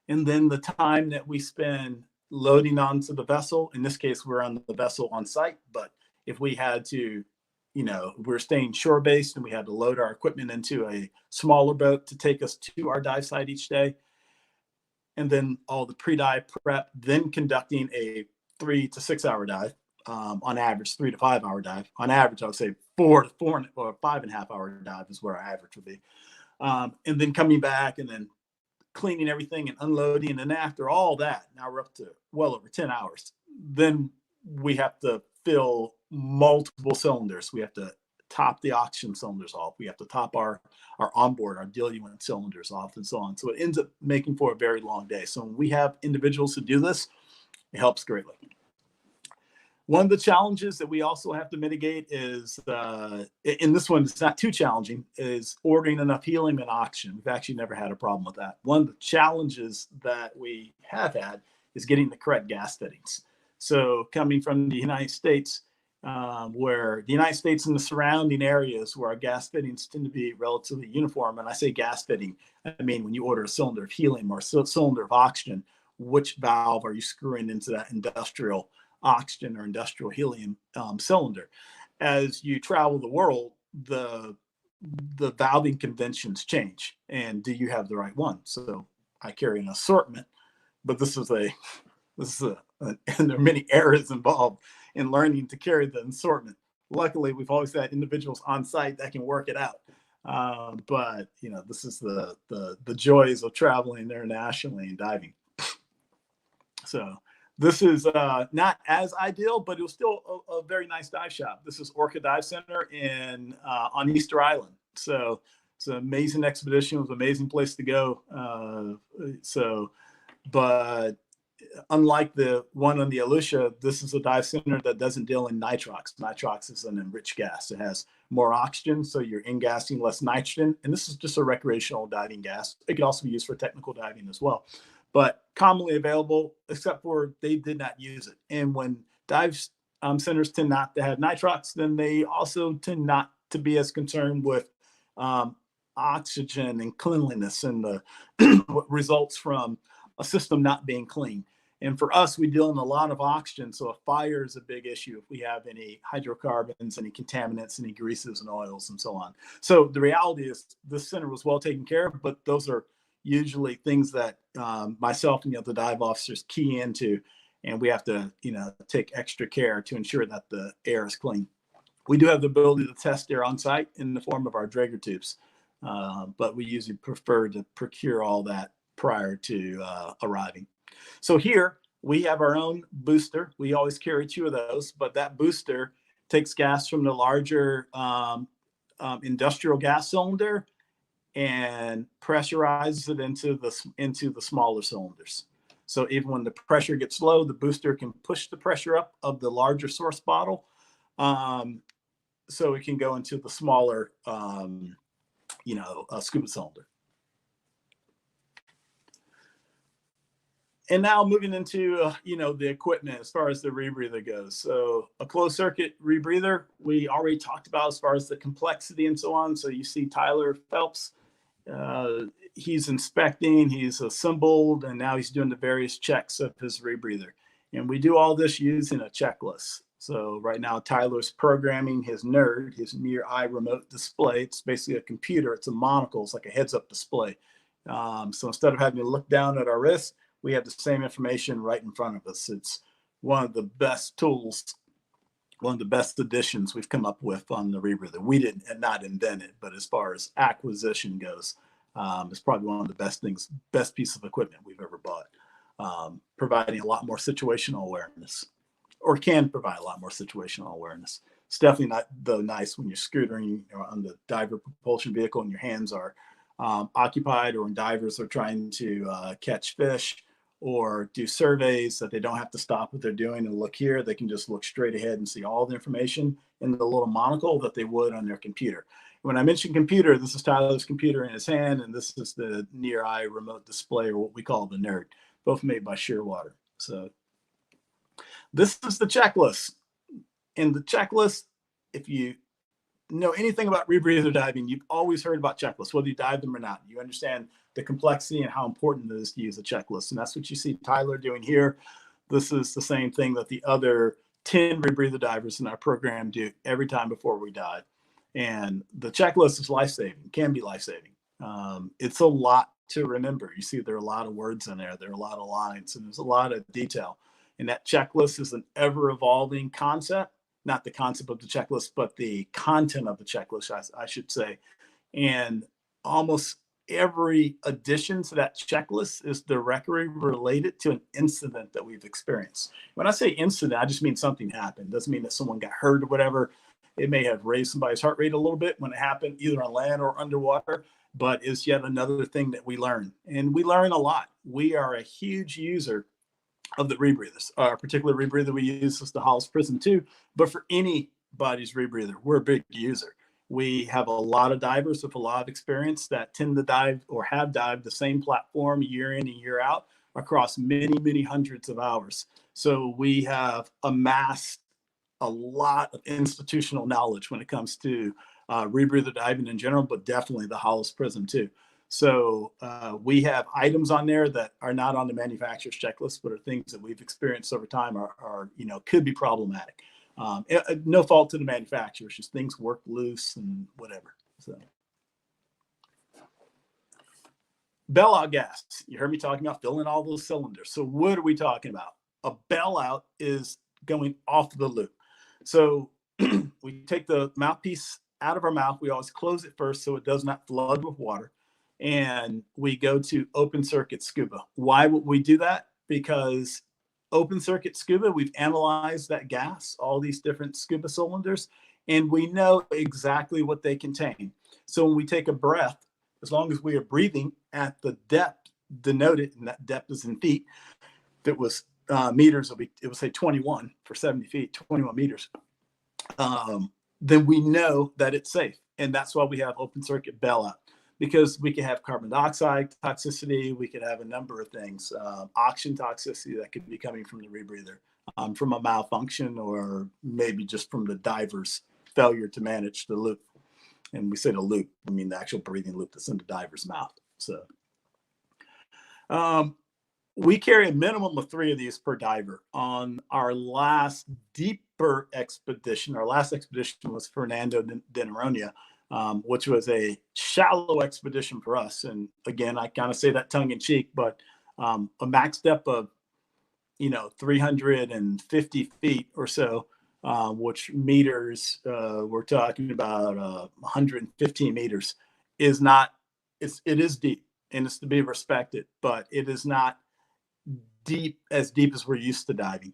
and then the time that we spend loading onto the vessel. In this case, we're on the vessel on site, but if we had to, we're staying shore-based and we had to load our equipment into a smaller boat to take us to our dive site each day, and then all the pre-dive prep, then conducting a 3 to 6 hour dive, on average 3 to 5 hour dive. On average, I would say 4 to 4 or 5.5 hour dive is where our average would be. And then coming back and then cleaning everything and unloading. And after all that, now we're up to well over 10 hours. Then we have to fill multiple cylinders. We have to top the oxygen cylinders off. We have to top our onboard, our diluent cylinders off, and so on. So it ends up making for a very long day. So when we have individuals who do this, it helps greatly. One of the challenges that we also have to mitigate is, in this one, it's not too challenging, is ordering enough helium and oxygen. We've actually never had a problem with that. One of the challenges that we have had is getting the correct gas fittings. So coming from the United States, where the United States and the surrounding areas where our gas fittings tend to be relatively uniform. And I say gas fitting, I mean, when you order a cylinder of helium or a cylinder of oxygen, which valve are you screwing into that industrial oxygen or industrial helium cylinder? As you travel the world, the valving conventions change. And do you have the right one? So I carry an assortment, but this is and there are many errors involved in learning to carry the assortment. Luckily, we've always had individuals on site that can work it out. But you know, this is the joys of traveling internationally and diving. So this is not as ideal, but it was still a very nice dive shop. This is Orca Dive Center on Easter Island. So it's an amazing expedition. It was an amazing place to go. But unlike the one on the Aleutian, this is a dive center that doesn't deal in nitrox. Nitrox is an enriched gas. It has more oxygen, so you're in-gassing less nitrogen. And this is just a recreational diving gas. It can also be used for technical diving as well, but commonly available, except for they did not use it. And when dive centers tend not to have nitrox, then they also tend not to be as concerned with oxygen and cleanliness and what results from a system not being clean. And for us, we deal in a lot of oxygen, so a fire is a big issue if we have any hydrocarbons, any contaminants, any greases and oils, and so on. So the reality is this center was well taken care of, but those are usually things that myself and the other dive officers key into, and we have to, take extra care to ensure that the air is clean. We do have the ability to test air on site in the form of our Draeger tubes, but we usually prefer to procure all that prior to arriving. So here we have our own booster. We always carry 2 of those, but that booster takes gas from the larger industrial gas cylinder and pressurizes it into the smaller cylinders. So even when the pressure gets low, the booster can push the pressure up of the larger source bottle, so it can go into the smaller, scuba cylinder. And now moving into, the equipment as far as the rebreather goes. So a closed circuit rebreather, we already talked about as far as the complexity and so on. So you see Tyler Phelps, he's inspecting, he's assembled, and now he's doing the various checks of his rebreather. And we do all this using a checklist. So right now, Tyler's programming his NERD, his near eye remote display. It's basically a computer. It's a monocle. It's like a heads up display. So instead of having to look down at our wrist, we have the same information right in front of us. It's one of the best tools, one of the best additions we've come up with on the rebreather. We did not invent it, but as far as acquisition goes, it's probably one of the best piece of equipment we've ever bought, providing a lot more situational awareness, or can provide a lot more situational awareness. It's definitely not though nice when you're scootering on the diver propulsion vehicle and your hands are occupied, or when divers are trying to catch fish or do surveys, that they don't have to stop what they're doing and look here. They can just look straight ahead and see all the information in the little monocle that they would on their computer. When I mention computer, this is Tyler's computer in his hand, and this is the near eye remote display, or what we call the NERD, both made by Shearwater. So this is the checklist. And the checklist, if you know anything about rebreather diving, you've always heard about checklists, whether you dive them or not. You understand the complexity and how important it is to use a checklist. And that's what you see Tyler doing here. This is the same thing that the other 10 rebreather divers in our program do every time before we dive. And the checklist is life-saving, can be life-saving. It's a lot to remember. You see there are a lot of words in there. There are a lot of lines, and there's a lot of detail. And that checklist is an ever evolving concept, not the concept of the checklist, but the content of the checklist, I should say. And almost every addition to that checklist is directly related to an incident that we've experienced. When I say incident, I just mean something happened. It doesn't mean that someone got hurt or whatever. It may have raised somebody's heart rate a little bit when it happened, either on land or underwater, but it's yet another thing that we learn. And we learn a lot. We are a huge user of the rebreathers. Our particular rebreather we use is the Hollis Prism 2, but for anybody's rebreather, we're a big user. We have a lot of divers with a lot of experience that tend to dive or have dived the same platform year in and year out across many, many hundreds of hours. So we have amassed a lot of institutional knowledge when it comes to rebreather diving in general, but definitely the Hollis Prism 2. So we have items on there that are not on the manufacturer's checklist, but are things that we've experienced over time are could be problematic. No fault to the manufacturers, just things work loose and whatever. So bailout gas. You heard me talking about filling all those cylinders. So what are we talking about? A bailout is going off the loop. So we take the mouthpiece out of our mouth. We always close it first so it does not flood with water. And we go to open circuit scuba. Why would we do that? Because open circuit scuba, we've analyzed that gas, all these different scuba cylinders, and we know exactly what they contain. So when we take a breath, as long as we are breathing at the depth denoted, and that depth is in feet, if it was meters, it would say 21 for 70 feet, 21 meters, then we know that it's safe. And that's why we have open circuit bailout, because we could have carbon dioxide toxicity, we could have a number of things, oxygen toxicity that could be coming from the rebreather, from a malfunction, or maybe just from the diver's failure to manage the loop. And we say the loop, I mean the actual breathing loop that's in the diver's mouth. So we carry a minimum of 3 of these per diver. On our last deeper expedition, our last expedition was Fernando de Noronha, which was a shallow expedition for us. And again, I kind of say that tongue in cheek, but a max depth of, 350 feet or so, which meters, we're talking about 115 meters, is not, it is deep and it's to be respected, but it is not deep as we're used to diving.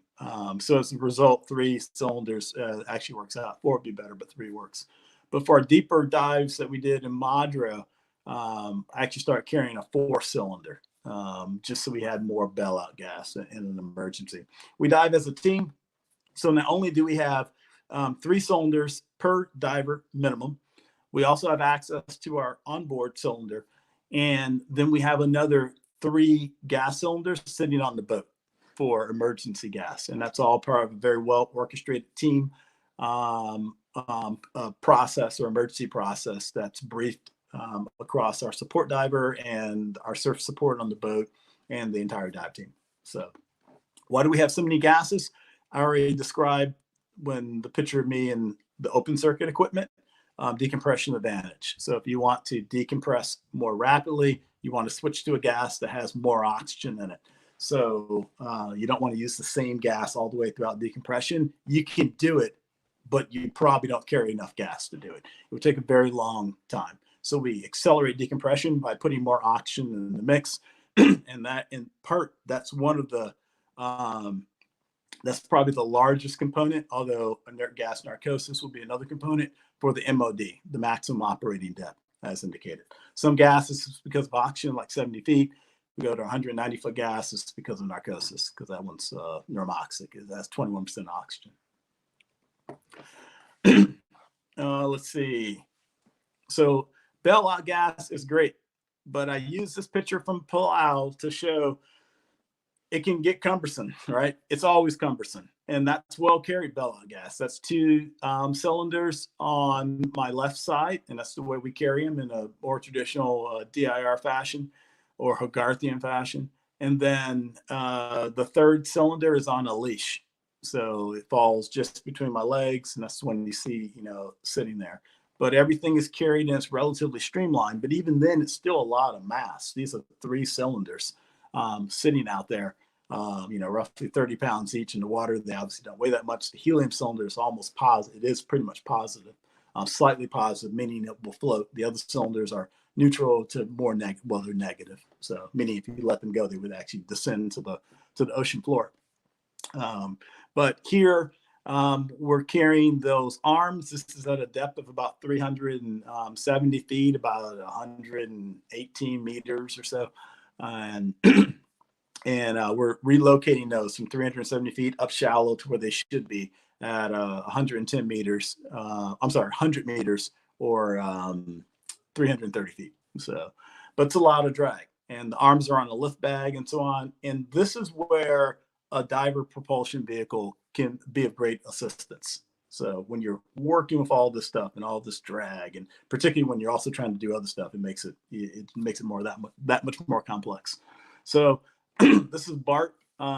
So as a result, 3 cylinders actually works out. 4 would be better, but 3 works. But for our deeper dives that we did in Madro, I actually started carrying a 4-cylinder, just so we had more bailout gas in an emergency. We dive as a team. So not only do we have 3 cylinders per diver minimum, we also have access to our onboard cylinder. And then we have another 3 gas cylinders sitting on the boat for emergency gas. And that's all part of a very well orchestrated team process or emergency process that's briefed across our support diver and our surf support on the boat and the entire dive team. So why do we have so many gases? I already described when the picture of me and the open circuit equipment, decompression advantage. So if you want to decompress more rapidly, you want to switch to a gas that has more oxygen in it. So you don't want to use the same gas all the way throughout decompression. You can do it, but you probably don't carry enough gas to do it. It would take a very long time. So we accelerate decompression by putting more oxygen in the mix. And that in part, that's one of the, that's probably the largest component, although inert gas narcosis will be another component for the MOD, the maximum operating depth, as indicated. Some gases is because of oxygen, like 70 feet. We go to 190 foot gas, it's because of narcosis, because that one's normoxic. That's 21% oxygen. Let's see. So bailout gas is great, but I use this picture from Palau to show it can get cumbersome, right? It's always cumbersome. And that's well carried bailout gas. That's 2 cylinders on my left side, and that's the way we carry them in a more traditional DIR fashion or Hogarthian fashion. And then the 3rd cylinder is on a leash. So it falls just between my legs, and that's when you see, sitting there. But everything is carried and it's relatively streamlined. But even then, it's still a lot of mass. These are 3 cylinders sitting out there. roughly 30 pounds each in the water. They obviously don't weigh that much. The helium cylinder is almost positive. It is pretty much positive, slightly positive, meaning it will float. The other cylinders are neutral to more negative. Well, they're negative. So meaning if you let them go, they would actually descend to the ocean floor. But here we're carrying those arms. This is at a depth of about 370 feet, about 118 meters or so. And we're relocating those from 370 feet up shallow to where they should be at 110 meters. 100 meters or 330 feet. So, but it's a lot of drag. And the arms are on a lift bag and so on. And this is where a diver propulsion vehicle can be of great assistance. So when you're working with all this stuff and all this drag, and particularly when you're also trying to do other stuff, it makes it more that much more complex. So this is Bart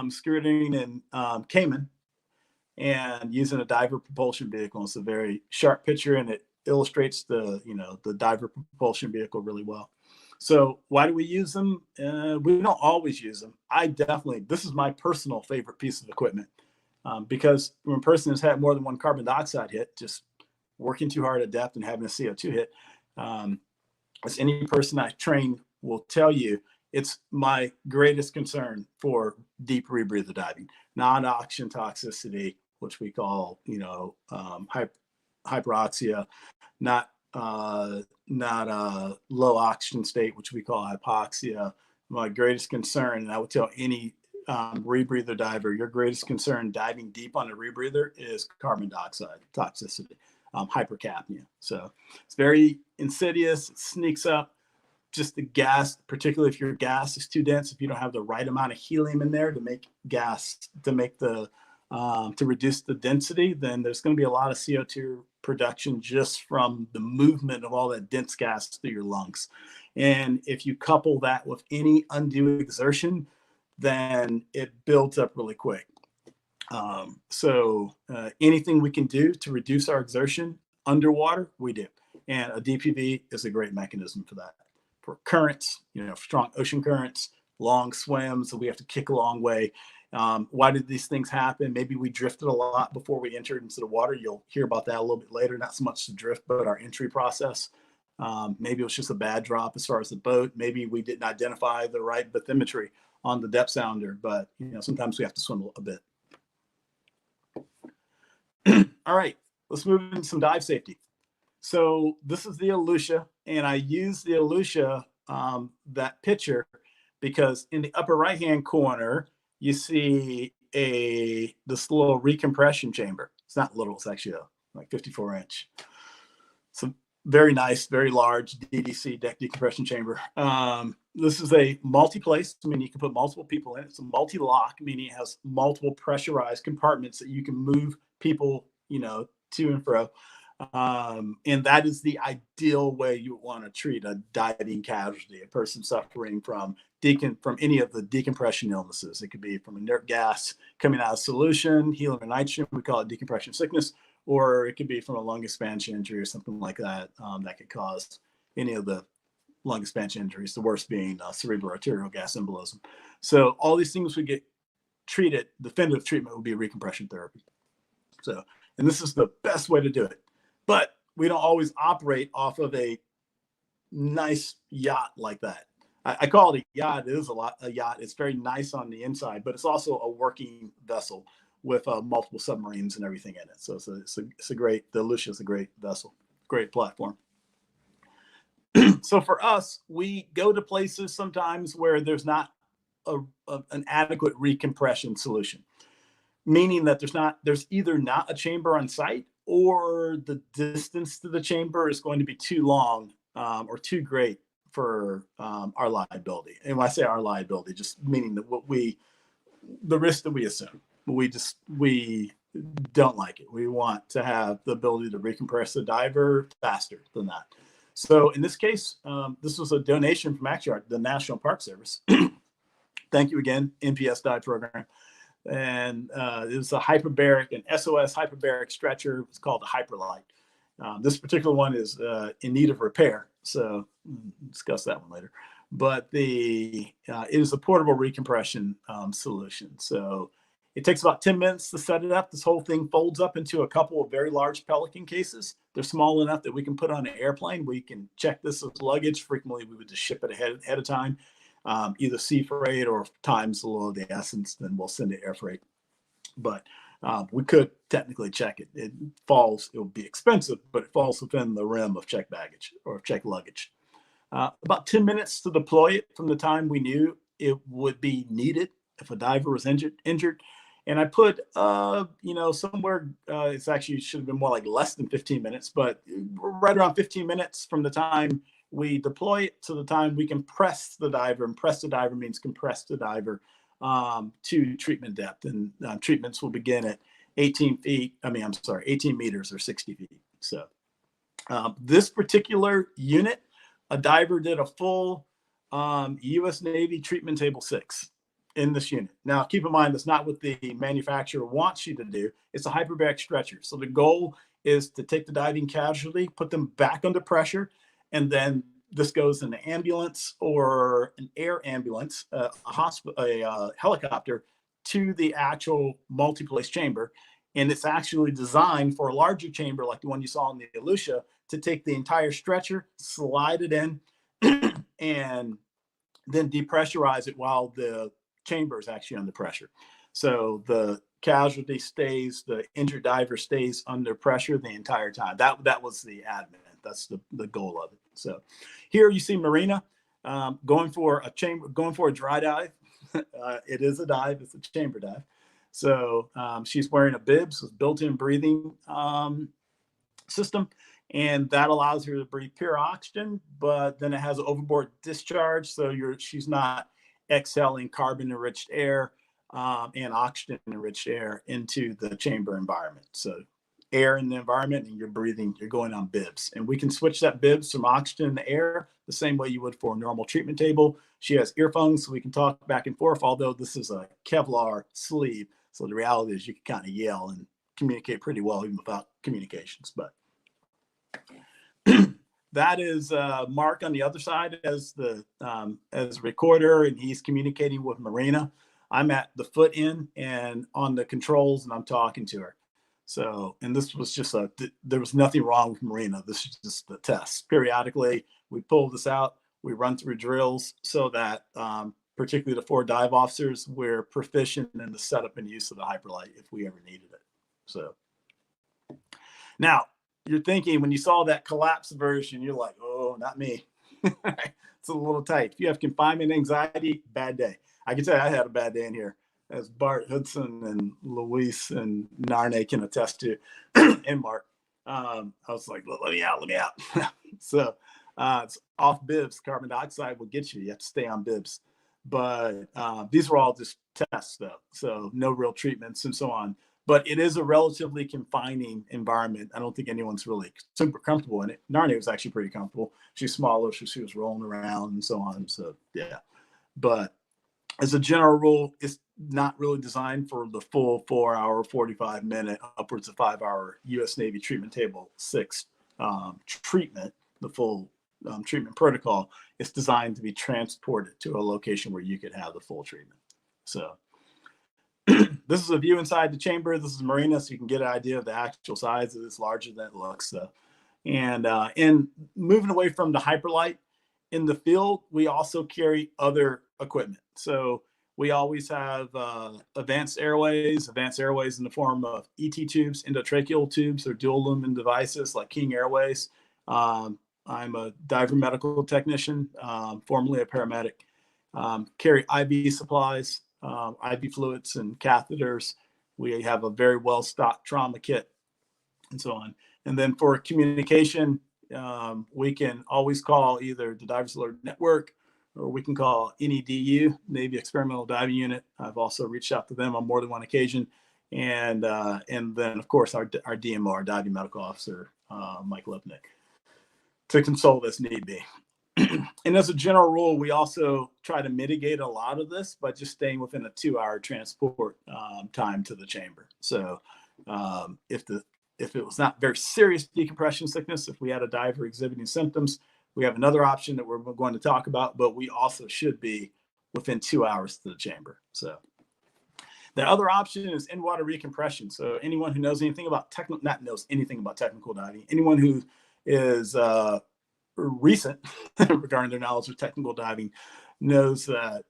skirting in Cayman and using a diver propulsion vehicle. It's a very sharp picture, and it illustrates the diver propulsion vehicle really well. So why do we use them? We don't always use them. This is my personal favorite piece of equipment because when a person has had more than one carbon dioxide hit, just working too hard at depth and having a CO2 hit, as any person I train will tell you, it's my greatest concern for deep rebreather diving, non-oxygen toxicity, which we call, hyperoxia, not a low oxygen state, which we call hypoxia. My greatest concern, and I would tell any rebreather diver, your greatest concern diving deep on a rebreather is carbon dioxide toxicity, hypercapnia. So it's very insidious. It sneaks up. Just the gas, particularly if your gas is too dense, if you don't have the right amount of helium in there to make gas, to reduce the density, then there's going to be a lot of CO2 production just from the movement of all that dense gas through your lungs. And if you couple that with any undue exertion, then it builds up really quick. So anything we can do to reduce our exertion underwater, we do. And a DPV is a great mechanism for that. For currents, strong ocean currents, long swims, so we have to kick a long way. Why did these things happen? Maybe we drifted a lot before we entered into the water. You'll hear about that a little bit later. Not so much the drift, but our entry process. Maybe it was just a bad drop as far as the boat. Maybe we didn't identify the right bathymetry on the depth sounder, but sometimes we have to swim a bit. All right, let's move into some dive safety. So this is the Aleutian, and I use the Aleutian, that picture, because in the upper right-hand corner, you see this little recompression chamber. It's not little, it's actually like 54-inch. So very nice, very large DDC, deck decompression chamber. This is a multi-place, meaning you can put multiple people in it. It's a multi-lock, meaning it has multiple pressurized compartments that you can move people, to and fro. And that is the ideal way you want to treat a diving casualty, a person suffering from any of the decompression illnesses. It could be from inert gas coming out of solution, helium and nitrogen, we call it decompression sickness, or it could be from a lung expansion injury or something like that, that could cause any of the lung expansion injuries, the worst being cerebral arterial gas embolism. So all these things would get treated, definitive treatment would be recompression therapy. So, and this is the best way to do it. But we don't always operate off of a nice yacht like that. I call it a yacht. It is a yacht. It's very nice on the inside, but it's also a working vessel with multiple submarines and everything in it. So the Aleutian is a great vessel, great platform. So for us, we go to places sometimes where there's not an adequate recompression solution, meaning that there's either not a chamber on site, or the distance to the chamber is going to be too long or too great for our liability. And when I say our liability, just meaning that the risk that we assume, we don't like it. We want to have the ability to recompress the diver faster than that. So in this case, this was a donation from actually the National Park Service. Thank you again, NPS Dive Program. And it was a hyperbaric, an SOS hyperbaric stretcher. It's called the Hyperlight. This particular one is in need of repair, so we'll discuss that one later. but it is a portable recompression solution. So it takes about 10 minutes to set it up. This whole thing folds up into a couple of very large Pelican cases. They're small enough that we can put on an airplane. We can check this as luggage. Frequently, we would just ship it ahead of time, either sea freight, or if time's a little of the essence, then we'll send it air freight. But we could technically check it. It will be expensive, but it falls within the realm of check baggage or check luggage. About 10 minutes to deploy it from the time we knew it would be needed if a diver was injured. And I put, somewhere, it's actually should have been more like less than 15 minutes, but right around 15 minutes from the time we deploy it to the time we compress the diver. And press the diver means compress the diver to treatment depth. And treatments will begin at 18 meters or 60 feet. So this particular unit, a diver did a full U.S. Navy treatment table 6 in this unit. Now, keep in mind, that's not what the manufacturer wants you to do. It's a hyperbaric stretcher. So the goal is to take the diving casualty, put them back under pressure, and then this goes in an ambulance or an air ambulance, a helicopter, to the actual multi-place chamber. And it's actually designed for a larger chamber like the one you saw in the Aleutian, to take the entire stretcher, slide it in, and then depressurize it while the chamber is actually under pressure. So the casualty the injured diver stays under pressure the entire time. That was the admin. That's the goal of it. So here you see Marina going for a dry dive. It is a dive. It's a chamber dive. So she's wearing a bibs with built-in breathing system, and that allows her to breathe pure oxygen, but then it has an overboard discharge, so she's not exhaling carbon-enriched air and oxygen-enriched air into the chamber environment. So air in the environment, and you're going on bibs. And we can switch that bibs from oxygen to air the same way you would for a normal treatment table. She has earphones, so we can talk back and forth, although this is a Kevlar sleeve. So the reality is you can kind of yell and communicate pretty well even without communications. But that is Mark on the other side as the recorder, and he's communicating with Marina. I'm at the foot end and on the controls, and I'm talking to her. So, and this was just there was nothing wrong with Marina. This is just the test. Periodically, we pull this out, we run through drills so that particularly the 4 dive officers, we're proficient in the setup and use of the hyperlight if we ever needed it. So now you're thinking, when you saw that collapse version, you're like, oh, not me. It's a little tight. If you have confinement anxiety, bad day. I can tell you I had a bad day in here, as Bart Hudson and Luis and Narne can attest to, and Mark. I was like, let me out. So it's off bibs. Carbon dioxide will get you. You have to stay on bibs. But these were all just tests, though. So no real treatments and so on. But it is a relatively confining environment. I don't think anyone's really super comfortable in it. Narnia was actually pretty comfortable. She's smaller, so she was rolling around and so on. So, yeah. But as a general rule, it's not really designed for the full 4-hour, 45-minute, upwards of 5-hour U.S. Navy treatment table 6 treatment, the full treatment protocol. It's designed to be transported to a location where you could have the full treatment. So this is a view inside the chamber. This is Marina, so you can get an idea of the actual size. It's larger than it looks. And moving away from the hyperlight, in the field, we also carry other equipment. So we always have advanced airways in the form of ET tubes, endotracheal tubes, or dual lumen devices like King Airways. I'm a diver medical technician, formerly a paramedic. Carry IV supplies, IV fluids and catheters. We have a very well-stocked trauma kit and so on. And then for communication, we can always call either the Divers Alert Network, or we can call NEDU, Navy Experimental Diving Unit. I've also reached out to them on more than one occasion. And then, of course, our DMO, our Diving Medical Officer, Mike Lipnick, to consult as need be. And as a general rule, we also try to mitigate a lot of this by just staying within a 2-hour transport time to the chamber. So if it was not very serious decompression sickness, if we had a diver exhibiting symptoms, We have another option that we're going to talk about, but we also should be within 2 hours to the chamber. So the other option is in-water recompression. So anyone who knows anything about not knows anything about technical diving, anyone who is recent regarding their knowledge of technical diving knows that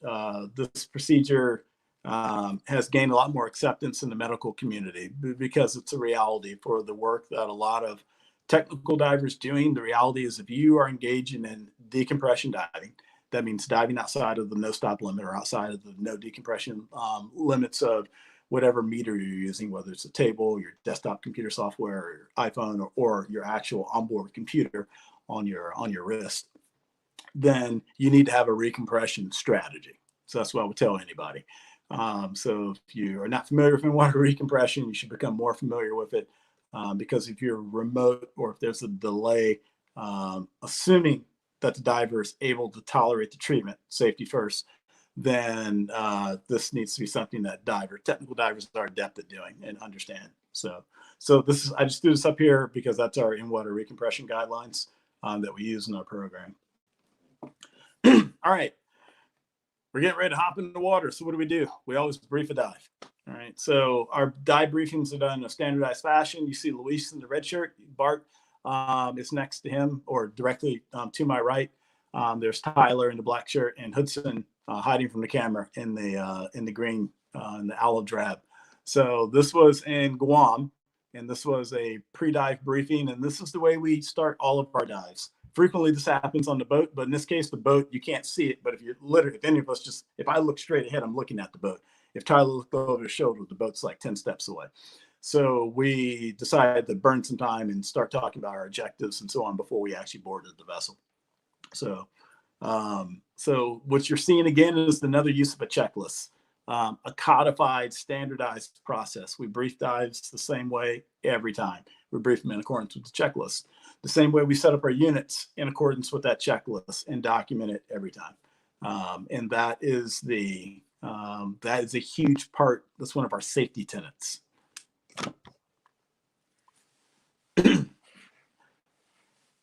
this procedure has gained a lot more acceptance in the medical community because it's a reality for the work that a lot of technical divers doing. The reality is if you are engaging in decompression diving, that means diving outside of the no stop limit or outside of the no decompression limits of whatever meter you're using, whether it's a table, your desktop computer software, or your iPhone, or your actual onboard computer on your wrist, then you need to have a recompression strategy. So that's what I would tell anybody. So if you are not familiar with in-water recompression, you should become more familiar with it because if you're remote or if there's a delay, assuming that the diver is able to tolerate the treatment, safety first, then this needs to be something that technical divers are adept at doing and understand. So this is, I just threw this up here because that's our in-water recompression guidelines that we use in our program. All right, we're getting ready to hop in the water. So what do? We always brief a dive. All right, so our dive briefings are done in a standardized fashion. You see Luis in the red shirt, Bart is next to him or directly to my right. There's Tyler in the black shirt and Hudson hiding from the camera in the green, in the olive drab. So this was in Guam, and this was a pre-dive briefing, and this is the way we start all of our dives. Frequently this happens on the boat, but in this case, the boat, you can't see it. But if any of us if I look straight ahead, I'm looking at the boat. If Tyler looked over his shoulder, the boat's like 10 steps away. So we decided to burn some time and start talking about our objectives and so on before we actually boarded the vessel. So what you're seeing again is another use of a checklist, a codified, standardized process. We brief dives the same way every time. We brief them in accordance with the checklist. The same way we set up our units in accordance with that checklist and document it every time. And that is a huge part. That's one of our safety tenets.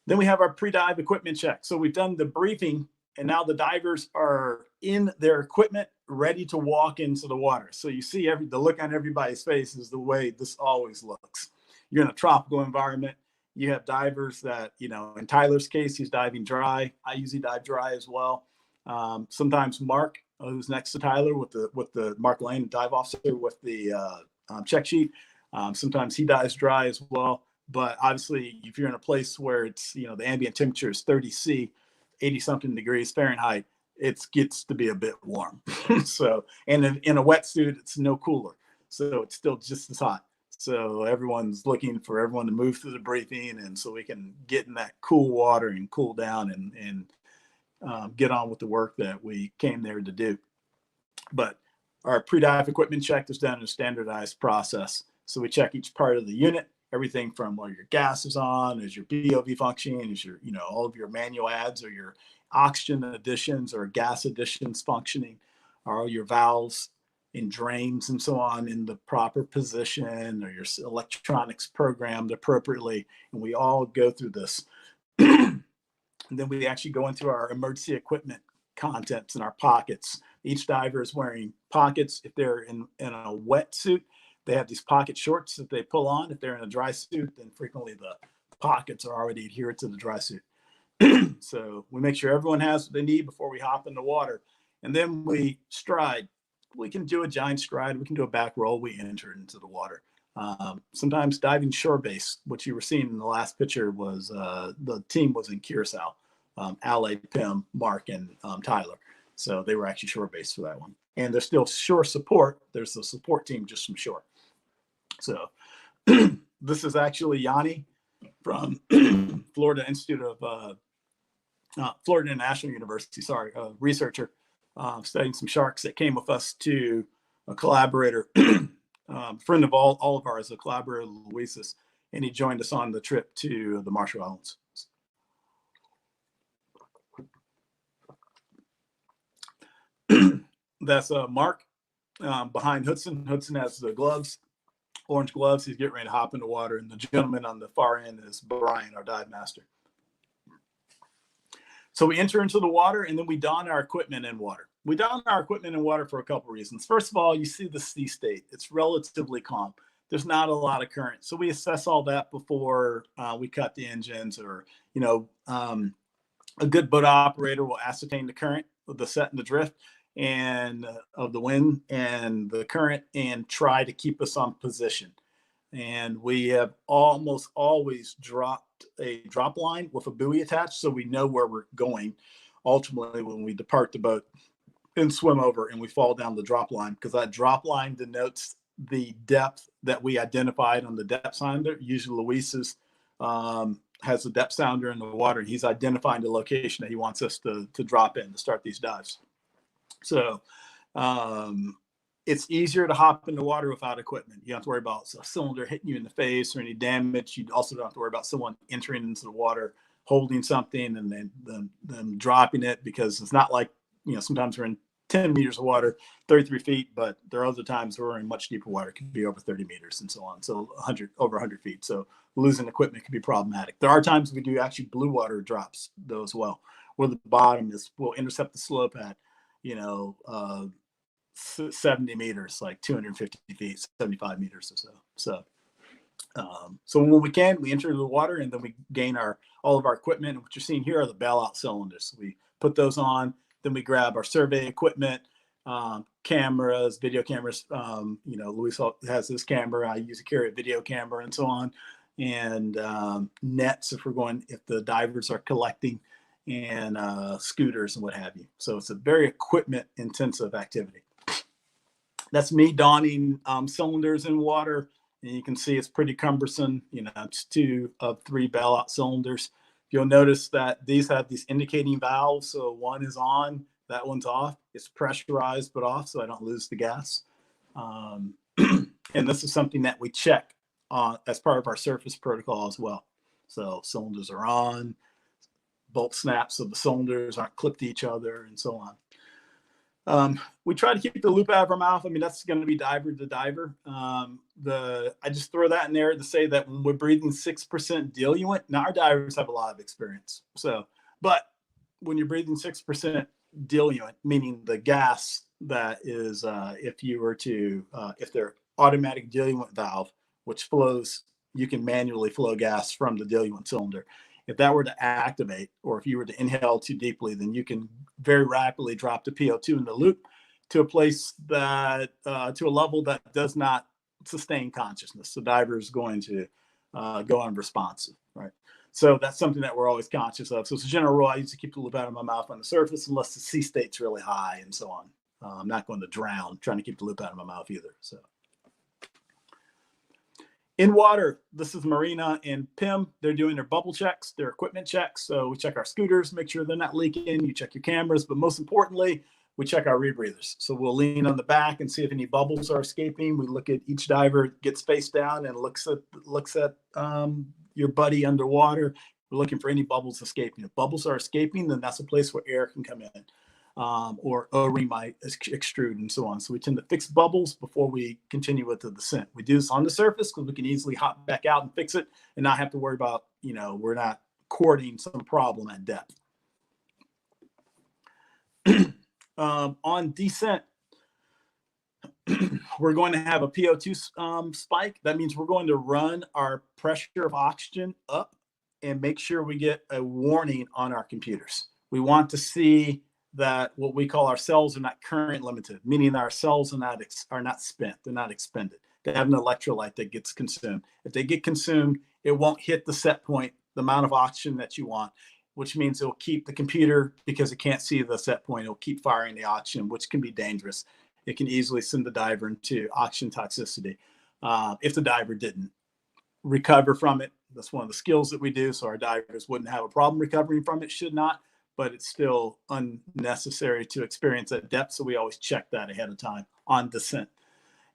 Then we have our pre-dive equipment check. So we've done the briefing and now the divers are in their equipment ready to walk into the water. So you see the look on everybody's face is the way this always looks. You're in a tropical environment. You have divers that, in Tyler's case, he's diving dry. I usually dive dry as well. Sometimes Mark, who's next to Tyler with the Mark Lane, dive officer with the check sheet. Sometimes he dives dry as well. But obviously, if you're in a place where it's, the ambient temperature is 30 C, 80 something degrees Fahrenheit, it gets to be a bit warm. So, and in a wetsuit, it's no cooler. So it's still just as hot. So everyone's looking for everyone to move through the briefing, and so we can get in that cool water and cool down and get on with the work that we came there to do. But our pre-dive equipment check is done in a standardized process. So we check each part of the unit, everything from where your gas is on, is your BOV functioning, is your, all of your manual adds or your oxygen additions or gas additions functioning, are all your valves and drains and so on in the proper position, or your electronics programmed appropriately. And we all go through this. And then we actually go into our emergency equipment contents in our pockets. Each diver is wearing pockets. If they're in a wetsuit, they have these pocket shorts that they pull on. If they're in a dry suit, then frequently the pockets are already adherent to the dry suit. So we make sure everyone has what they need before we hop in the water. And then we stride. We can do a giant stride. We can do a back roll. We enter into the water. Sometimes diving shore base, what you were seeing in the last picture was the team was in Curacao. Ale, Pim, Mark, and Tyler. So they were actually shore based for that one. And there's still shore support. There's a support team just from shore. So this is actually Yanni from Florida Institute of Florida International University, a researcher studying some sharks that came with us to a collaborator, friend of all of ours, a collaborator, Luisis, and he joined us on the trip to the Marshall Islands. That's Mark behind Hudson. Hudson has the gloves, orange gloves. He's getting ready to hop in the water. And the gentleman on the far end is Brian, our dive master. So we enter into the water, and then we don our equipment in water. We don our equipment in water for a couple of reasons. First of all, you see the sea state. It's relatively calm. There's not a lot of current. So we assess all that before we cut the engines, or, a good boat operator will ascertain the current, the set and the drift, and of the wind and the current, and try to keep us on position. And we have almost always dropped a drop line with a buoy attached, so we know where we're going ultimately when we depart the boat and swim over and we fall down the drop line, because that drop line denotes the depth that we identified on the depth sounder. Usually Luis's has a depth sounder in the water, and he's identifying the location that he wants us to drop in to start these dives. So it's easier to hop in the water without equipment. You don't have to worry about a cylinder hitting you in the face or any damage. You also don't have to worry about someone entering into the water, holding something, and then them dropping it, because it's not like, sometimes we're in 10 meters of water, 33 feet, but there are other times we're in much deeper water. It could be over 30 meters and so on. So over 100 feet. So losing equipment can be problematic. There are times we do actually blue water drops though as well, where the bottom will intercept the slope at, 70 meters, like 250 feet, 75 meters or so. So when we can, we enter the water, and then we gain all of our equipment. And what you're seeing here are the bailout cylinders. So we put those on, then we grab our survey equipment, cameras, video cameras. Luis has this camera. I use to carry a video camera and so on, and nets if the divers are collecting, and scooters and what have you. So it's a very equipment intensive activity. That's me donning cylinders in water, and you can see it's pretty cumbersome. It's 2 of 3 bailout cylinders. You'll notice that these have these indicating valves. So one is on, that one's off. It's pressurized but off, so I don't lose the gas. And this is something that we check as part of our surface protocol as well. So cylinders are on, bolt snaps of the cylinders aren't clipped to each other, and so on. We try to keep the loop out of our mouth. I mean, that's going to be diver to diver. I just throw that in there to say that when we're breathing 6% diluent, now our divers have a lot of experience. But when you're breathing 6% diluent, meaning the gas that is, if they're automatic diluent valve, which flows, you can manually flow gas from the diluent cylinder. If that were to activate, or if you were to inhale too deeply, then you can very rapidly drop the PO2 in the loop to a place to a level that does not sustain consciousness. The diver is going to go unresponsive, right? So that's something that we're always conscious of. So it's a general rule. I used to keep the loop out of my mouth on the surface unless the sea state's really high and so on. I'm not going to drown trying to keep the loop out of my mouth either. So. In water, this is Marina and Pim. They're doing their bubble checks, their equipment checks. So we check our scooters, make sure they're not leaking. You check your cameras, but most importantly, we check our rebreathers. So we'll lean on the back and see if any bubbles are escaping. We look at each diver, gets face down and looks at your buddy underwater. We're looking for any bubbles escaping. If bubbles are escaping, then that's a place where air can come in. Or O-ring might extrude and so on. So we tend to fix bubbles before we continue with the descent. We do this on the surface because we can easily hop back out and fix it and not have to worry about, we're not courting some problem at depth. On descent, we're going to have a PO2 spike. That means we're going to run our pressure of oxygen up and make sure we get a warning on our computers. We want to see that what we call our cells are not current limited, meaning our cells are not spent, they're not expended. They have an electrolyte that gets consumed. If they get consumed, it won't hit the set point, the amount of oxygen that you want, which means it'll keep the computer, because it can't see the set point, it'll keep firing the oxygen, which can be dangerous. It can easily send the diver into oxygen toxicity if the diver didn't recover from it. That's one of the skills that we do, so our divers wouldn't have a problem recovering from it, should not. But it's still unnecessary to experience at depth. So we always check that ahead of time on descent.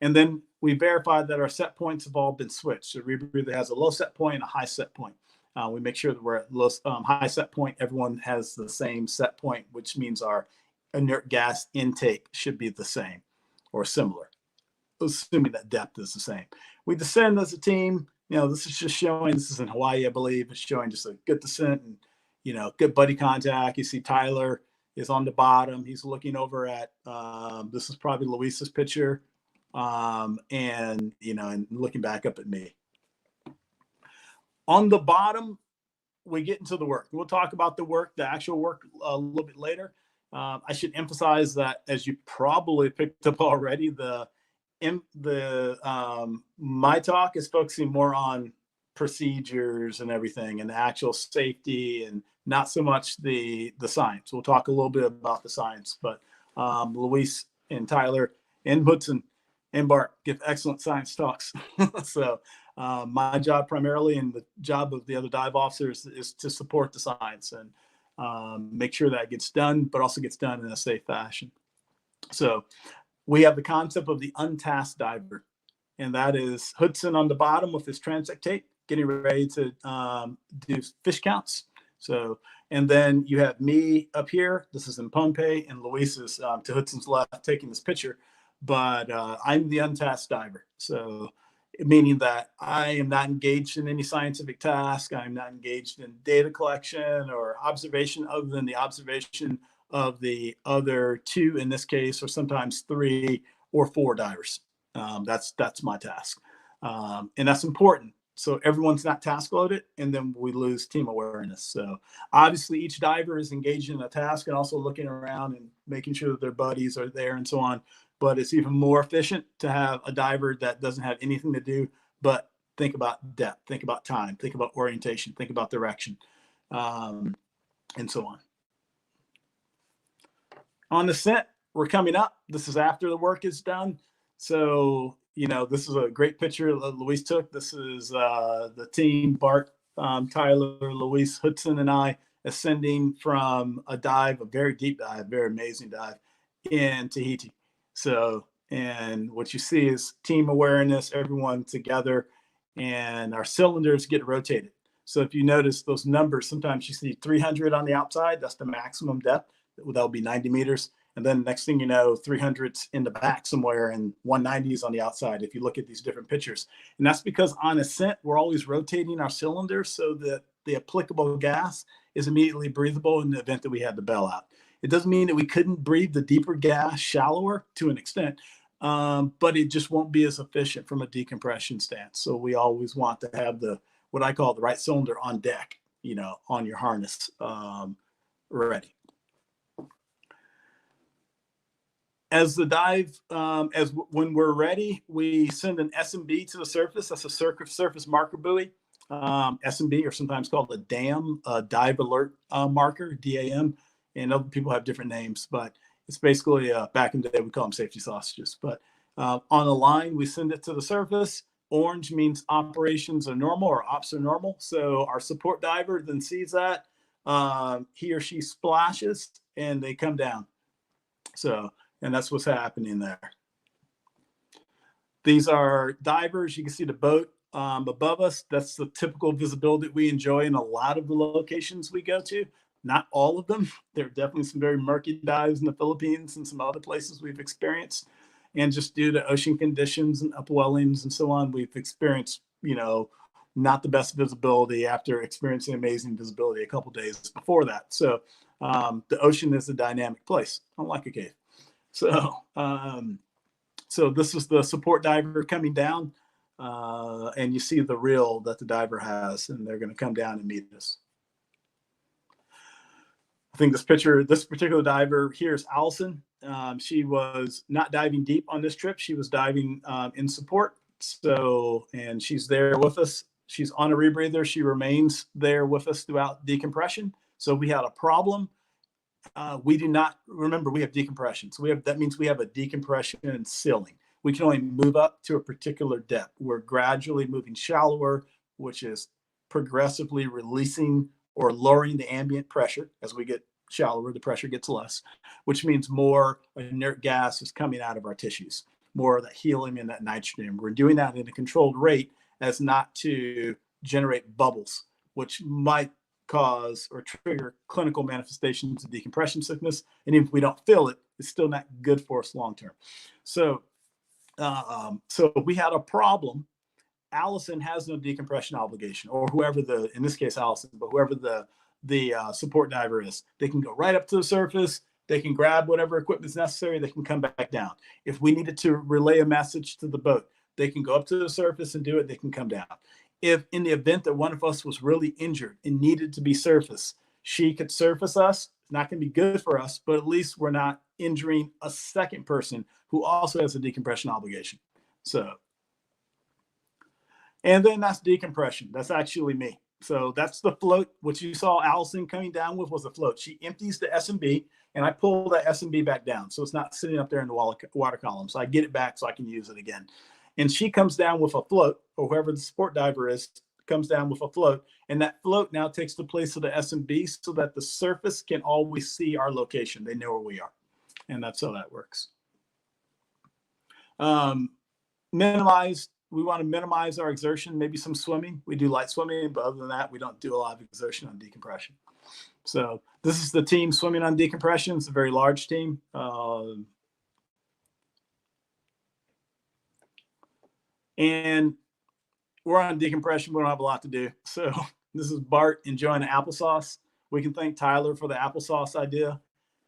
And then we verify that our set points have all been switched. So Rebreather has a low set point and a high set point. We make sure that we're at low, high set point. Everyone has the same set point, which means our inert gas intake should be the same or similar, assuming that depth is the same. We descend as a team. This is just showing, this is in Hawaii, I believe. It's showing just a good descent. And good buddy contact. You see Tyler is on the bottom. He's looking over at, this is probably Luis's picture. And looking back up at me. On the bottom, we get into the work. We'll talk about the actual work a little bit later. I should emphasize that, as you probably picked up already, my talk is focusing more on procedures and everything and the actual safety, and not so much the science. We'll talk a little bit about the science, but Luis and Tyler and Hudson and Bart give excellent science talks. So my job primarily, and the job of the other dive officers, is to support the science and make sure that gets done, but also gets done in a safe fashion. So we have the concept of the untasked diver, and that is Hudson on the bottom with his transect tape, getting ready to do fish counts. So, and then you have me up here. This is in Pohnpei, and Luis is to Hudson's left taking this picture. But I'm the untasked diver. So, meaning that I am not engaged in any scientific task. I'm not engaged in data collection or observation, other than the observation of the other two, in this case, or sometimes 3 or 4 divers. That's my task. And that's important. So everyone's not task loaded, and then we lose team awareness. So obviously each diver is engaged in a task and also looking around and making sure that their buddies are there and so on. But it's even more efficient to have a diver that doesn't have anything to do but think about depth, think about time, think about orientation, think about direction, and so on. On the set, we're coming up. This is after the work is done. So, this is a great picture that Luis took. This is the team, Bart, Tyler, Luis, Hudson, and I, ascending from a dive, a very deep dive, very amazing dive in Tahiti. So, and what you see is team awareness, everyone together, and our cylinders get rotated. So if you notice those numbers, sometimes you see 300 on the outside. That's the maximum depth. That'll be 90 meters. And then next thing you know, 300's in the back somewhere, and 190's on the outside, if you look at these different pictures. And that's because on ascent, we're always rotating our cylinders so that the applicable gas is immediately breathable in the event that we had to bail out. It doesn't mean that we couldn't breathe the deeper gas shallower to an extent, but it just won't be as efficient from a decompression stance. So we always want to have what I call the right cylinder on deck, on your harness, ready. As the dive, when we're ready, we send an SMB to the surface. That's a surface marker buoy. SMB, or sometimes called a DAM, dive alert marker, DAM. And other people have different names, but it's basically, back in the day, we call them safety sausages. But on a line, we send it to the surface. Orange means operations are normal, or ops are normal. So our support diver then sees that. He or she splashes, and they come down. So, and that's what's happening there. These are divers. You can see the boat above us. That's the typical visibility that we enjoy in a lot of the locations we go to. Not all of them. There are definitely some very murky dives in the Philippines and some other places we've experienced. And just due to ocean conditions and upwellings and so on, we've experienced, not the best visibility after experiencing amazing visibility a couple days before that. So the ocean is a dynamic place, unlike a cave. So, so this is the support diver coming down, and you see the reel that the diver has, and they're going to come down and meet us. I think this particular diver here is Allison. She was not diving deep on this trip. She was diving in support. So, and she's there with us. She's on a rebreather. She remains there with us throughout decompression. So we had a problem. We do not, remember, we have decompression. So that means we have a decompression ceiling. We can only move up to a particular depth. We're gradually moving shallower, which is progressively releasing or lowering the ambient pressure. As we get shallower, the pressure gets less, which means more inert gas is coming out of our tissues, more of that helium and that nitrogen. We're doing that in a controlled rate as not to generate bubbles, which might cause or trigger clinical manifestations of decompression sickness. And even if we don't feel it, it's still not good for us long term. So, so we had a problem. Allison has no decompression obligation, or whoever in this case, Allison, but whoever the the support diver is. They can go right up to the surface. They can grab whatever equipment's necessary. They can come back down. If we needed to relay a message to the boat, they can go up to the surface and do it. They can come down. If in the event that one of us was really injured and needed to be surfaced, she could surface us. It's not going to be good for us, but at least we're not injuring a second person who also has a decompression obligation. So, and then that's decompression. That's actually me. So that's the float. What you saw Allison coming down with was a float. She empties the S&B, and I pull that S&B back down. So it's not sitting up there in the water column. So I get it back so I can use it again. And she comes down with a float, or whoever the support diver is comes down with a float. And that float now takes the place of the S&B so that the surface can always see our location. They know where we are. And that's how that works. We want to minimize our exertion, maybe some swimming. We do light swimming, but other than that, we don't do a lot of exertion on decompression. So this is the team swimming on decompression. It's a very large team. And we're on decompression. We don't have a lot to do. So this is Bart enjoying the applesauce. We can thank Tyler for the applesauce idea.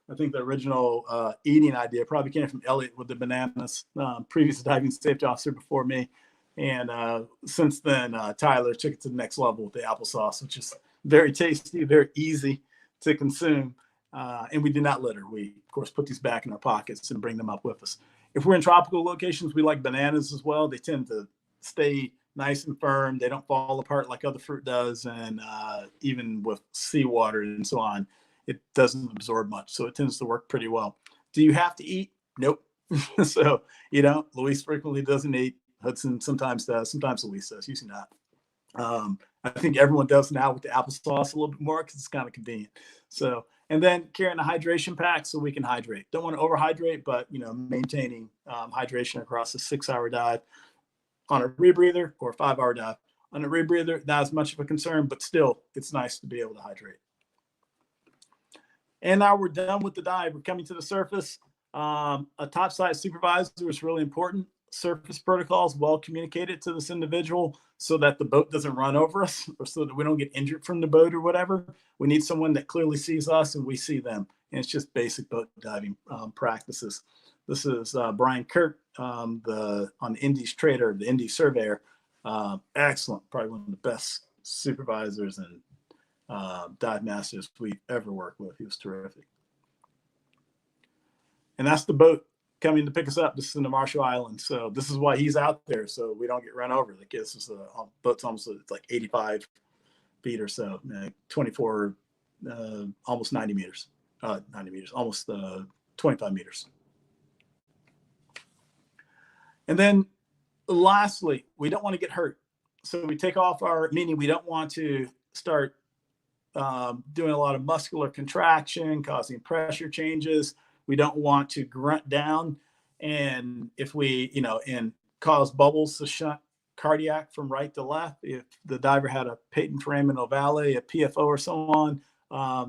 I think the original eating idea probably came from Elliot with the bananas, previous diving safety officer before me. And since then, Tyler took it to the next level with the applesauce, which is very tasty, very easy to consume. And we do not litter. We, of course, put these back in our pockets and bring them up with us. If we're in tropical locations, we like bananas as well. They tend to stay nice and firm. They don't fall apart like other fruit does. And even with seawater and so on, it doesn't absorb much. So it tends to work pretty well. Do you have to eat? Nope. So, Luis frequently doesn't eat. Hudson sometimes does. Sometimes Luis does, usually not. I think everyone does now with the applesauce a little bit more because it's kind of convenient. So, and then carrying a hydration pack so we can hydrate. Don't want to overhydrate, but, maintaining hydration across a 6-hour dive on a rebreather or a 5-hour dive. On a rebreather, not as much of a concern, but still, it's nice to be able to hydrate. And now we're done with the dive. We're coming to the surface. A topside supervisor is really important. Surface protocols well communicated to this individual so that the boat doesn't run over us or so that we don't get injured from the boat or whatever. We need someone that clearly sees us and we see them. And it's just basic boat diving practices. This is Brian Kirk on the Indies Trader, the Indies Surveyor. Excellent, probably one of the best supervisors and dive masters we've ever worked with. He was terrific. And that's the boat coming to pick us up. This is in the Marshall Islands. So this is why he's out there, so we don't get run over. Like this is a boat's almost like 85 feet or so, 24, almost 90 meters, almost 25 meters. And then lastly, we don't want to get hurt. So we take off meaning we don't want to start doing a lot of muscular contraction, causing pressure changes. We don't want to grunt down. And if we, and cause bubbles to shunt cardiac from right to left, if the diver had a patent foramen ovale, a PFO or so on,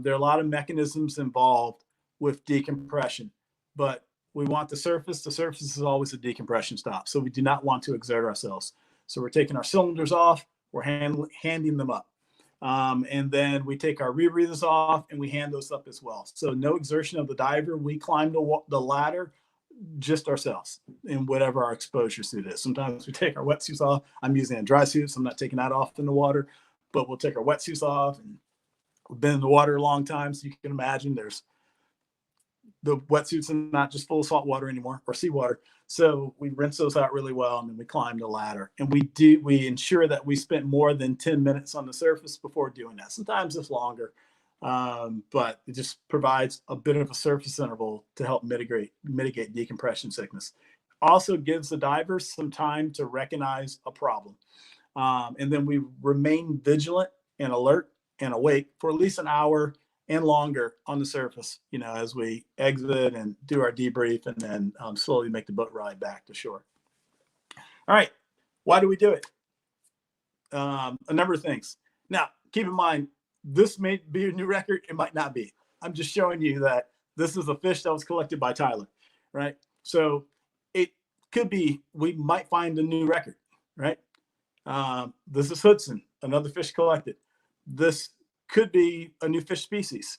there are a lot of mechanisms involved with decompression, but we want the surface. The surface is always a decompression stop. So we do not want to exert ourselves. So we're taking our cylinders off, we're handing them up. And then we take our rebreathers off and we hand those up as well. So no exertion of the diver. We climb the ladder just ourselves in whatever our exposure suit is. Sometimes we take our wetsuits off. I'm using a dry suit, so I'm not taking that off in the water, but we'll take our wetsuits off. And we've been in the water a long time, so you can imagine the wetsuits are not just full of salt water anymore or seawater. So we rinse those out really well, and then we climb the ladder. And we ensure that we spent more than 10 minutes on the surface before doing that. Sometimes it's longer, but it just provides a bit of a surface interval to help mitigate decompression sickness. Also gives the divers some time to recognize a problem. And then we remain vigilant and alert and awake for at least an hour and longer on the surface, as we exit and do our debrief and then slowly make the boat ride back to shore. All right. Why do we do it? A number of things. Now, keep in mind, this may be a new record. It might not be. I'm just showing you that this is a fish that was collected by Tyler, right? So it could be, we might find a new record, right? This is Hudson, another fish collected. This could be a new fish species,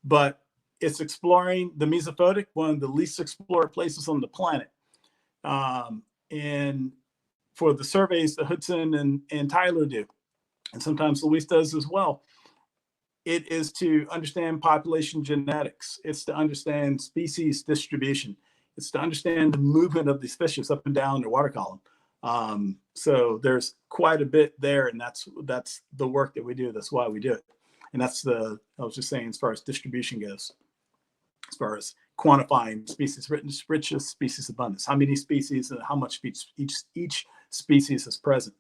but it's exploring the Mesophotic, one of the least explored places on the planet. And for the surveys that Hudson and Tyler do, and sometimes Luis does as well, it is to understand population genetics. It's to understand species distribution. It's to understand the movement of these fishes up and down their water column. So there's quite a bit there, and that's the work that we do. That's why we do it. And I was just saying, as far as distribution goes, as far as quantifying species richness, species abundance, how many species and how much each species is present.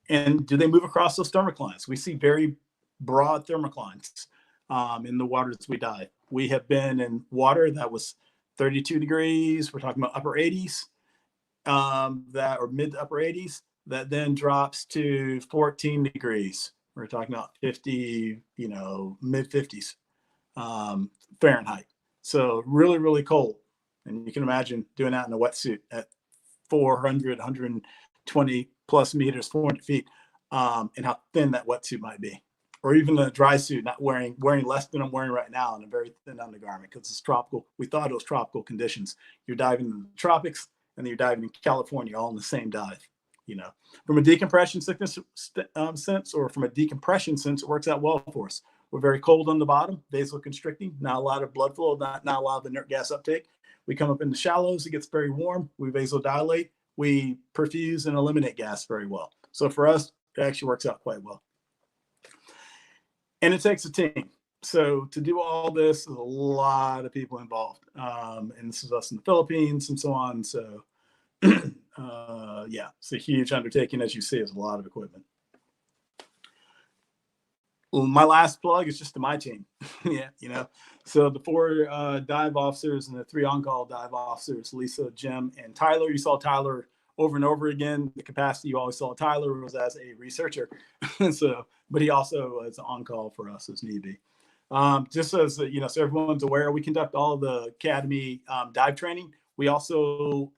And do they move across those thermoclines? We see very broad thermoclines in the waters we dive. We have been in water that was 32 degrees. We're talking about upper 80s, or mid to upper 80s, that then drops to 14 degrees. We're talking about 50, mid 50s Fahrenheit. So really, really cold. And you can imagine doing that in a wetsuit at 400, 120 plus meters, 400 feet, and how thin that wetsuit might be. Or even a dry suit, not wearing less than I'm wearing right now, and a very thin undergarment because it's tropical. We thought it was tropical conditions. You're diving in the tropics, and then you're diving in California, all in the same dive. From a decompression sickness sense, or from a decompression sense, it works out well for us. We're very cold on the bottom, vasoconstricting, not a lot of blood flow, not a lot of inert gas uptake. We come up in the shallows, it gets very warm. We vasodilate, we perfuse and eliminate gas very well. So for us, it actually works out quite well. And it takes a team. So to do all this, there's a lot of people involved. And this is us in the Philippines and so on. So yeah, it's a huge undertaking. As you see, it's a lot of equipment. Well, my last plug is just to my team. Yeah, so the 4 dive officers and the 3 on-call dive officers, Lisa, Jim, and Tyler. You saw Tyler over and over again. The capacity you always saw Tyler was as a researcher. But he also is on call for us as need be. Just as so everyone's aware, we conduct all of the Academy dive training. We also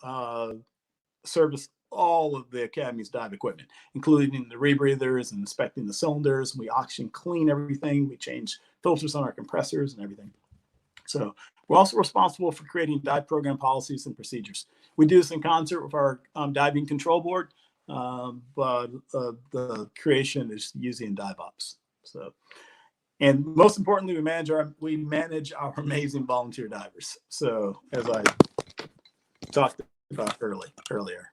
service all of the Academy's dive equipment, including the rebreathers and inspecting the cylinders. We oxygen clean everything. We change filters on our compressors and everything. So we're also responsible for creating dive program policies and procedures. We do this in concert with our diving control board, but the creation is usually in dive ops. So, and most importantly, we manage our amazing volunteer divers. So as I talked about earlier.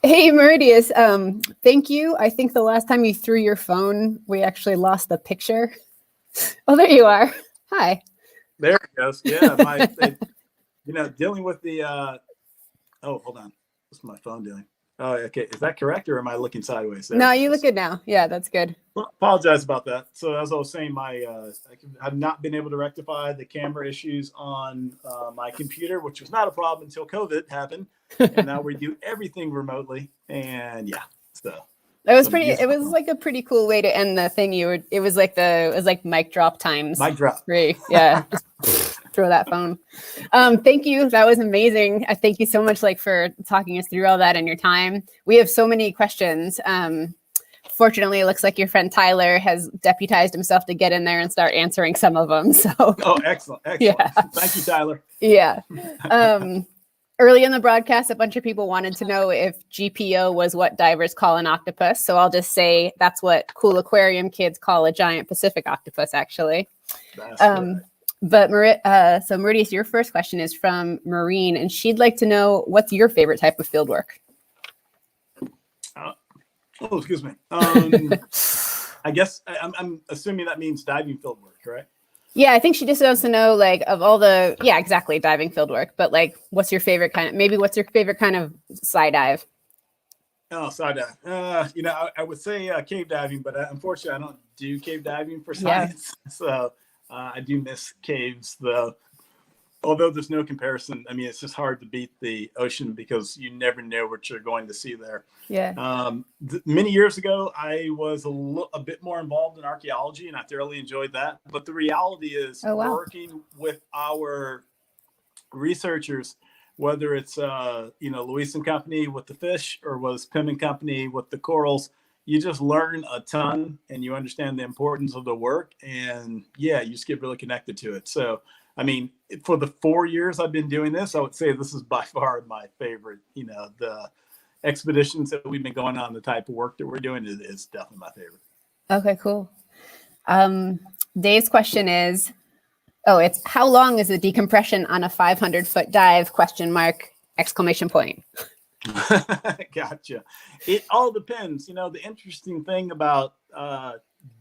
Hey, Mauritius, thank you. I think the last time you threw your phone, we actually lost the picture. Oh, there you are. Hi. There it goes. Yeah, dealing with the, oh, hold on. What's my phone doing? Oh, okay. Is that correct, or am I looking sideways? No, you look good now. Yeah, that's good. Well, apologize about that. So as I was saying, I have not been able to rectify the camera issues on my computer, which was not a problem until COVID happened. And now we do everything remotely. And yeah, so. It was like a pretty cool way to end the thing. It was like mic drop times. Mic drop. Great. Yeah. Throw that phone. Thank you. That was amazing. Thank you so much for talking us through all that and your time. We have so many questions. Fortunately, it looks like your friend Tyler has deputized himself to get in there and start answering some of them. So. Oh, excellent. Yeah. Thank you, Tyler. Yeah. Early in the broadcast, a bunch of people wanted to know if GPO was what divers call an octopus. So I'll just say that's what cool aquarium kids call a giant Pacific octopus, actually. But so Mauritius, your first question is from Maureen, and she'd like to know, what's your favorite type of field work? Oh, excuse me. I guess I'm assuming that means diving field work, correct? Yeah, I think she just wants to know, like, of all the, yeah, exactly, diving field work, but like, what's your favorite kind of, maybe what's your favorite kind of side dive? Oh, SciDiving. I would say cave diving, but unfortunately, I don't do cave diving for Yeah. science. So I do miss caves, though. Although there's no comparison. I mean, it's just hard to beat the ocean because you never know what you're going to see there. Yeah. Many years ago, I was a bit more involved in archaeology, and I thoroughly enjoyed that. But the reality is, Oh, wow. working with our researchers, whether it's Luis and Company with the fish or was Pim and Company with the corals, you just learn a ton and you understand the importance of the work, and yeah, you just get really connected to it. So I mean, for the 4 years I've been doing this, I would say this is by far my favorite. The expeditions that we've been going on, the type of work that we're doing is definitely my favorite. Okay, cool. Dave's question is, it's how long is the decompression on a 500-foot dive? ? Exclamation point. Gotcha. It all depends. The interesting thing about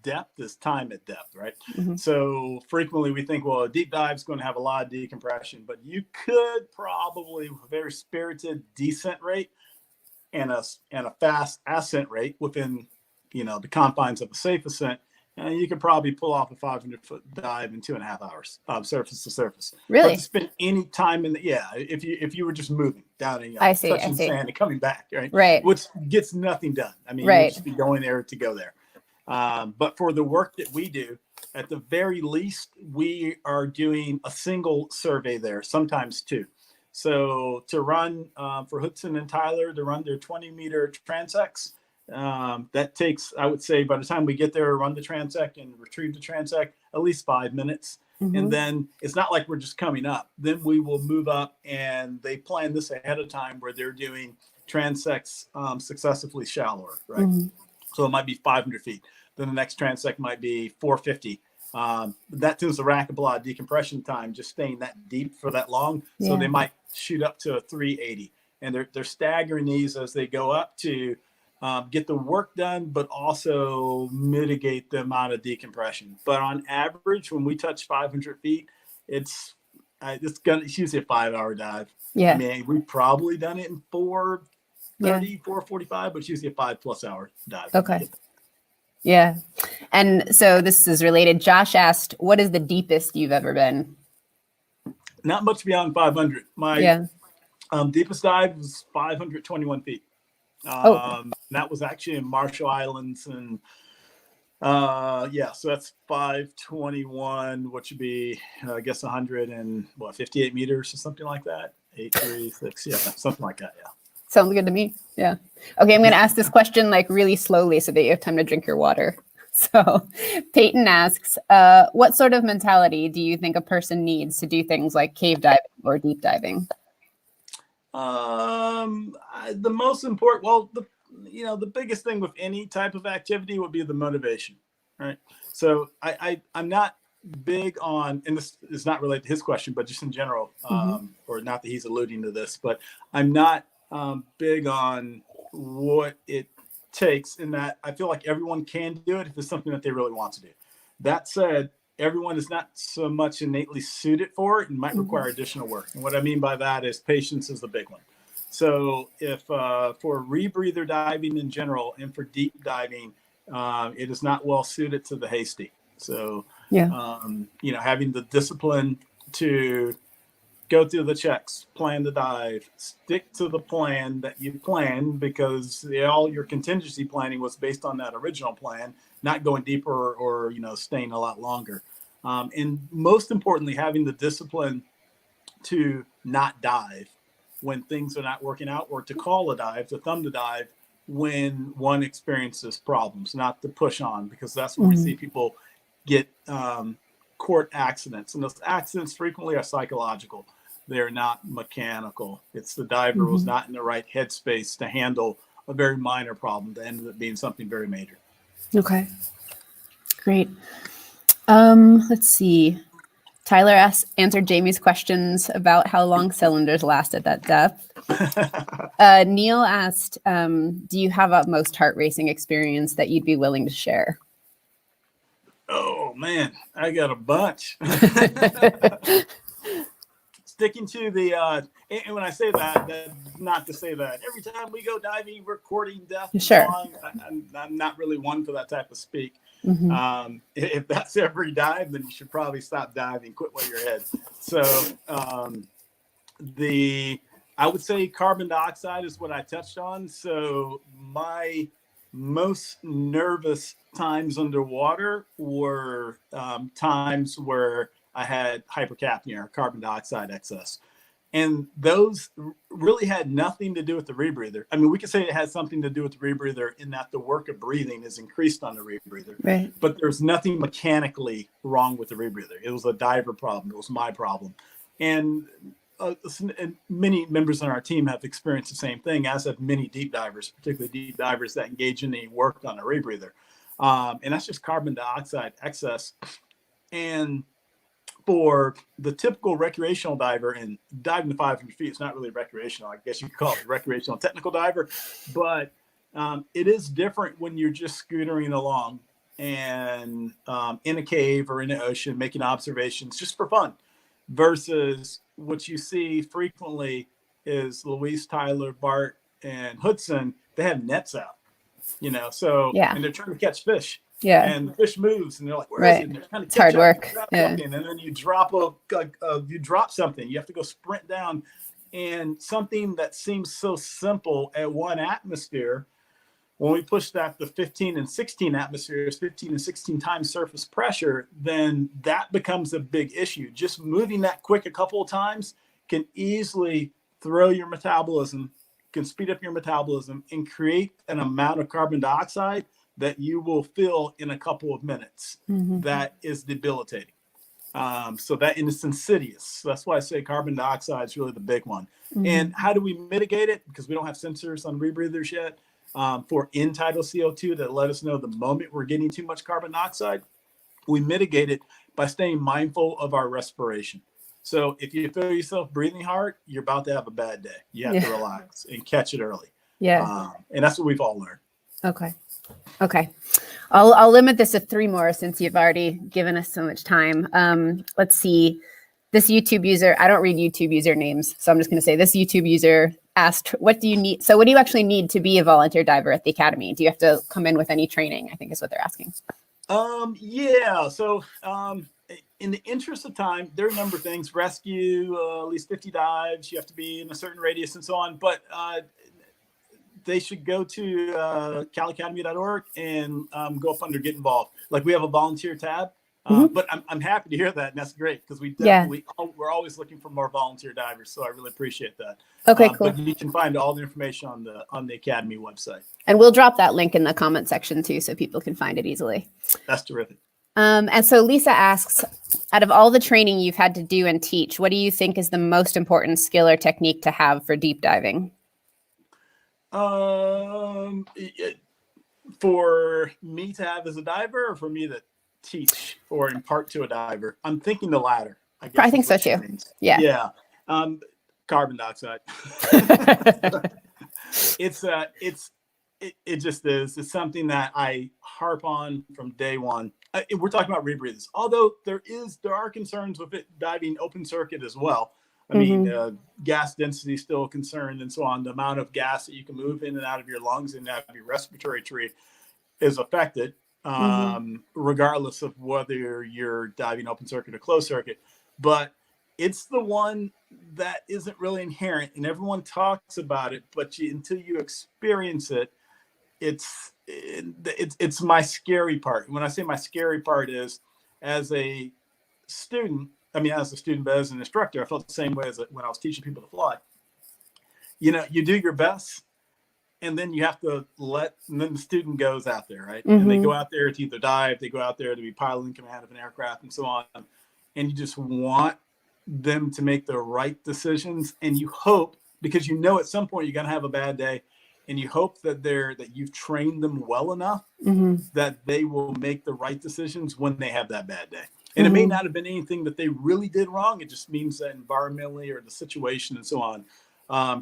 depth is time at depth, right? Mm-hmm. So frequently we think, well, a deep dive is going to have a lot of decompression, but you could probably, with a very spirited descent rate and a fast ascent rate within, the confines of a safe ascent, you could probably pull off a 500-foot dive in 2.5 hours, surface to surface. Really? But to spend any time if you were just moving down and touching sand and coming back, right? Right. Which gets nothing done. I mean, right. You just be going there to go there. But for the work that we do, at the very least, we are doing a single survey there, sometimes two. So to run for Hudson and Tyler to run their 20-meter transects. That takes, I would say, by the time we get there, run the transect and retrieve the transect, at least 5 minutes. Mm-hmm. And then it's not like we're just coming up. Then we will move up, and they plan this ahead of time where they're doing transects successively shallower, right? Mm-hmm. So it might be 500 feet. Then the next transect might be 450. That tends to rack up a lot of decompression time, just staying that deep for that long. Yeah. So they might shoot up to a 380. And they're staggering these as they go up to get the work done, but also mitigate the amount of decompression. But on average, when we touch 500 feet, it's usually a 5-hour dive. Yeah. I mean, we've probably done it in 4:30, 4:45, but it's usually a 5+ hour dive. Okay. Yeah. And so this is related. Josh asked, what is the deepest you've ever been? Not much beyond 500. My deepest dive was 521 feet. That was actually in Marshall Islands, and so that's 521, which would be I guess 158 meters or something like that. 836, something like that. Yeah, sounds good to me. Yeah. Okay, I'm going to ask this question like really slowly so that you have time to drink your water. So Peyton asks, what sort of mentality do you think a person needs to do things like cave diving or deep diving? The most important, the biggest thing with any type of activity would be the motivation, right? So I'm not big on, and this is not related to his question, but just in general, or not that he's alluding to this, but I'm not big on what it takes, in that I feel like everyone can do it if it's something that they really want to do. That said, everyone is not so much innately suited for it and might require additional work. And what I mean by that is patience is the big one. So if for rebreather diving in general and for deep diving, it is not well suited to the hasty. So, having the discipline to go through the checks, plan the dive, stick to the plan that you planned, because all your contingency planning was based on that original plan, not going deeper or staying a lot longer. And most importantly, having the discipline to not dive when things are not working out, or to call a dive, to thumb the dive when one experiences problems, not to push on, because that's where we see people get court accidents. And those accidents frequently are psychological. They're not mechanical. It's the diver was not in the right headspace to handle a very minor problem that ended up being something very major. Okay, great. Let's see. Tyler answered Jamie's questions about how long cylinders last at that depth. Neil asked, do you have a most heart racing experience that you'd be willing to share? Oh man, I got a bunch. Sticking to the, and when I say that, that's not to say that every time we go diving, we're courting death and Sure. so on. I'm not really one for that type of speak. Mm-hmm. If that's every dive, then you should probably stop diving, quit while you're ahead. So I would say carbon dioxide is what I touched on. So my most nervous times underwater were times where I had hypercapnia or carbon dioxide excess. And those really had nothing to do with the rebreather. I mean, we could say it has something to do with the rebreather in that the work of breathing is increased on the rebreather. Right. But there's nothing mechanically wrong with the rebreather. It was a diver problem. It was my problem. And many members on our team have experienced the same thing, as have many deep divers, particularly deep divers that engage in any work on a rebreather. And that's just carbon dioxide excess. And for the typical recreational diver, and diving to 500 feet, it's not really recreational. I guess you could call it a recreational technical diver, but it is different when you're just scootering along and in a cave or in the ocean, making observations just for fun, versus what you see frequently is Luis, Tyler, Bart, and Hudson. They have nets out, so, and they're trying to catch fish. Yeah. And the fish moves, and they're like, "Where is it?" And they're kind of it's hard work. Yeah. And then you drop you drop something. You have to go sprint down, and something that seems so simple at 1 atmosphere, when we push that to 15 and 16 atmospheres, 15 and 16 times surface pressure, then that becomes a big issue. Just moving that quick a couple of times can easily throw your metabolism, can speed up your metabolism, and create an amount of carbon dioxide that you will feel in a couple of minutes. That is debilitating. So that, and it's insidious. So that's why I say carbon dioxide is really the big one. And how do we mitigate it? Because we don't have sensors on rebreathers yet for in-tidal CO2 that let us know the moment we're getting too much carbon dioxide. We mitigate it by staying mindful of our respiration. So if you feel yourself breathing hard, you're about to have a bad day. You have to relax and catch it early. And that's what we've all learned. Okay. I'll limit this to 3 more since you've already given us so much time. Let's see. This YouTube user, I don't read YouTube user names, so I'm just going to say this YouTube user asked, what do you need? So what do you actually need to be a volunteer diver at the Academy? Do you have to come in with any training? I think is what they're asking. So in the interest of time, there are a number of things. Rescue, at least 50 dives. You have to be in a certain radius and so on. But they should go to calacademy.org and go up under Get Involved. Like, we have a volunteer tab. But I'm happy to hear that, and that's great, because we're always looking for more volunteer divers. So I really appreciate that. Okay, cool. But you can find all the information on the Academy website. And we'll drop that link in the comment section too, so people can find it easily. That's terrific. And so Lisa asks, out of all the training you've had to do and teach, what do you think is the most important skill or technique to have for deep diving? For me to have as a diver, or for me to teach or impart to a diver? I'm thinking the latter. I think so too. Yeah. Carbon dioxide. It just is. It's something that I harp on from day one. We're talking about rebreathers, although there are concerns with it diving open circuit as well. I mean, gas density is still a concern, and so on. The amount of gas that you can move in and out of your lungs and out of your respiratory tree is affected, regardless of whether you're diving open circuit or closed circuit. But it's the one that isn't really inherent, and everyone talks about it, but until you experience it, it's my scary part. When I say my scary part is, as a student, but as an instructor, I felt the same way as when I was teaching people to fly. You do your best, and then you have to and then the student goes out there, right? And they go out there to either dive, they go out there to be pilot in command of an aircraft and so on. And you just want them to make the right decisions. And you hope, because at some point you're going to have a bad day, and you hope that you've trained them well enough that they will make the right decisions when they have that bad day. And it may not have been anything that they really did wrong. It just means that environmentally, or the situation and so on,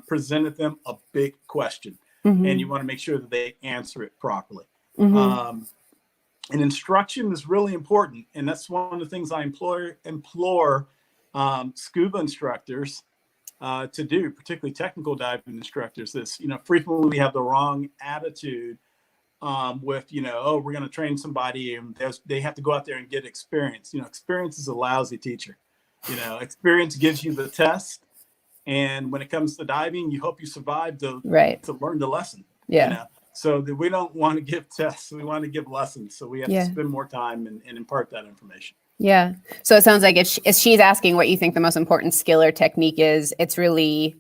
presented them a big question. And you want to make sure that they answer it properly. And instruction is really important. And that's one of the things I implore scuba instructors to do, particularly technical diving instructors. Is, frequently we have the wrong attitude with, oh, we're going to train somebody and they have to go out there and get experience. Experience is a lousy teacher. Experience gives you the test. And when it comes to diving, you hope you survive to learn the lesson. Yeah. So that we don't want to give tests. We want to give lessons. So we have to spend more time and impart that information. Yeah. So it sounds like if she's asking what you think the most important skill or technique is, it's really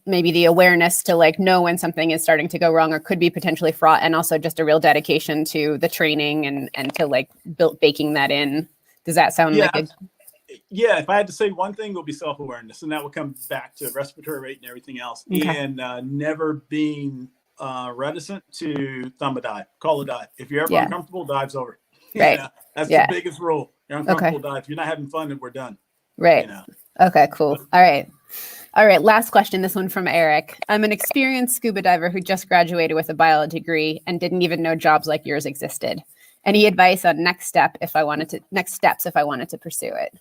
maybe the awareness to like know when something is starting to go wrong or could be potentially fraught, and also just a real dedication to the training and to like baking that in. Does that sound like a... Yeah, if I had to say one thing, it would be self-awareness, and that would come back to respiratory rate and everything else. Okay. And never being reticent to thumb a dive, call a dive. If you're ever uncomfortable, dive's over. Right. That's the biggest rule. You're uncomfortable, dive. If you're not having fun, then we're done. Right. Okay, cool. All right. Last question. This one from Eric. I'm an experienced scuba diver who just graduated with a biology degree and didn't even know jobs like yours existed. Any advice on next steps if I wanted to pursue it?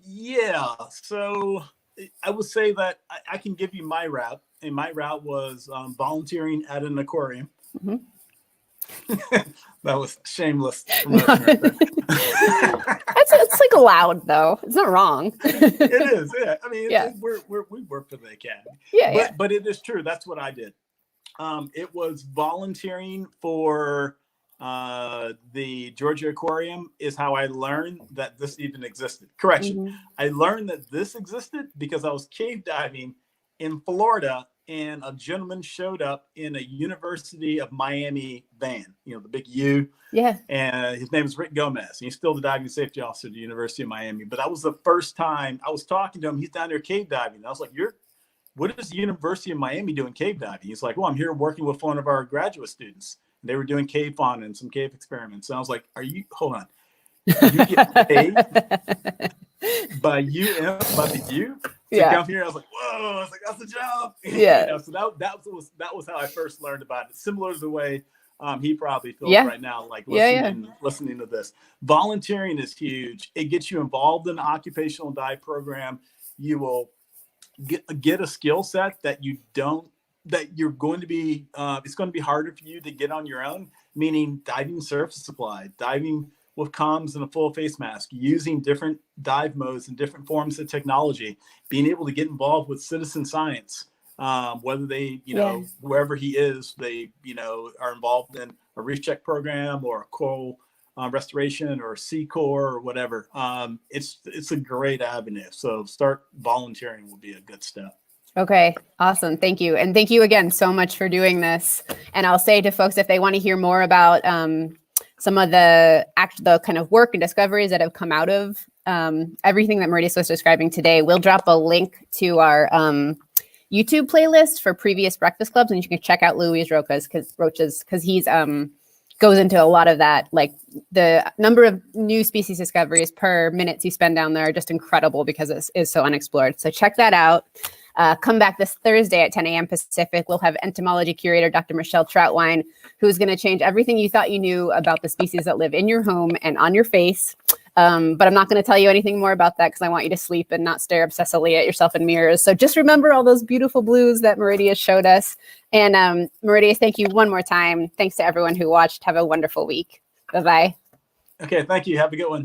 Yeah. So I would say that I can give you my route, and my route was volunteering at an aquarium. Mm-hmm. That was shameless promotion right there. It's like loud though. It's not wrong. It is. Yeah. I mean, we work for the academy. But it is true. That's what I did. It was volunteering for the Georgia Aquarium is how I learned that this even existed. Correction. Mm-hmm. I learned that this existed because I was cave diving in Florida, and a gentleman showed up in a University of Miami van, the big U. Yeah. And his name is Rick Gomez. And he's still the diving safety officer at the University of Miami. But that was the first time I was talking to him. He's down there cave diving. And I was like, what does the University of Miami do in cave diving? He's like, well, I'm here working with one of our graduate students. And they were doing cave fauna and some cave experiments. And I was like, hold on. Are you getting paid by the U to come here? I was like, whoa! I was like, that's a job. Yeah. So that was how I first learned about it. Similar to the way he probably feels right now, like listening to this. Volunteering is huge. It gets you involved in the occupational dive program. You will get a skill set that you're going to be. It's going to be harder for you to get on your own. Meaning diving surface supply, diving with comms and a full face mask, using different dive modes and different forms of technology, being able to get involved with citizen science, whether they, wherever he is, they, are involved in a reef check program or a coral restoration or a sea core or whatever. It's a great avenue. So start volunteering will be a good step. Okay, awesome. Thank you. And thank you again so much for doing this. And I'll say to folks, if they want to hear more about some of the kind of work and discoveries that have come out of everything that Mauritius was describing today, we'll drop a link to our YouTube playlist for previous breakfast clubs, and you can check out Louis Rocha's because he's goes into a lot of that. Like the number of new species discoveries per minutes you spend down there are just incredible because it is so unexplored. So check that out. Come back this Thursday at 10 a.m. Pacific. We'll have entomology curator Dr. Michelle Troutwine, who's going to change everything you thought you knew about the species that live in your home and on your face. But I'm not going to tell you anything more about that because I want you to sleep and not stare obsessively at yourself in mirrors. So just remember all those beautiful blues that Mauritius showed us. And Mauritius, thank you one more time. Thanks to everyone who watched. Have a wonderful week. Bye-bye. Okay, thank you. Have a good one.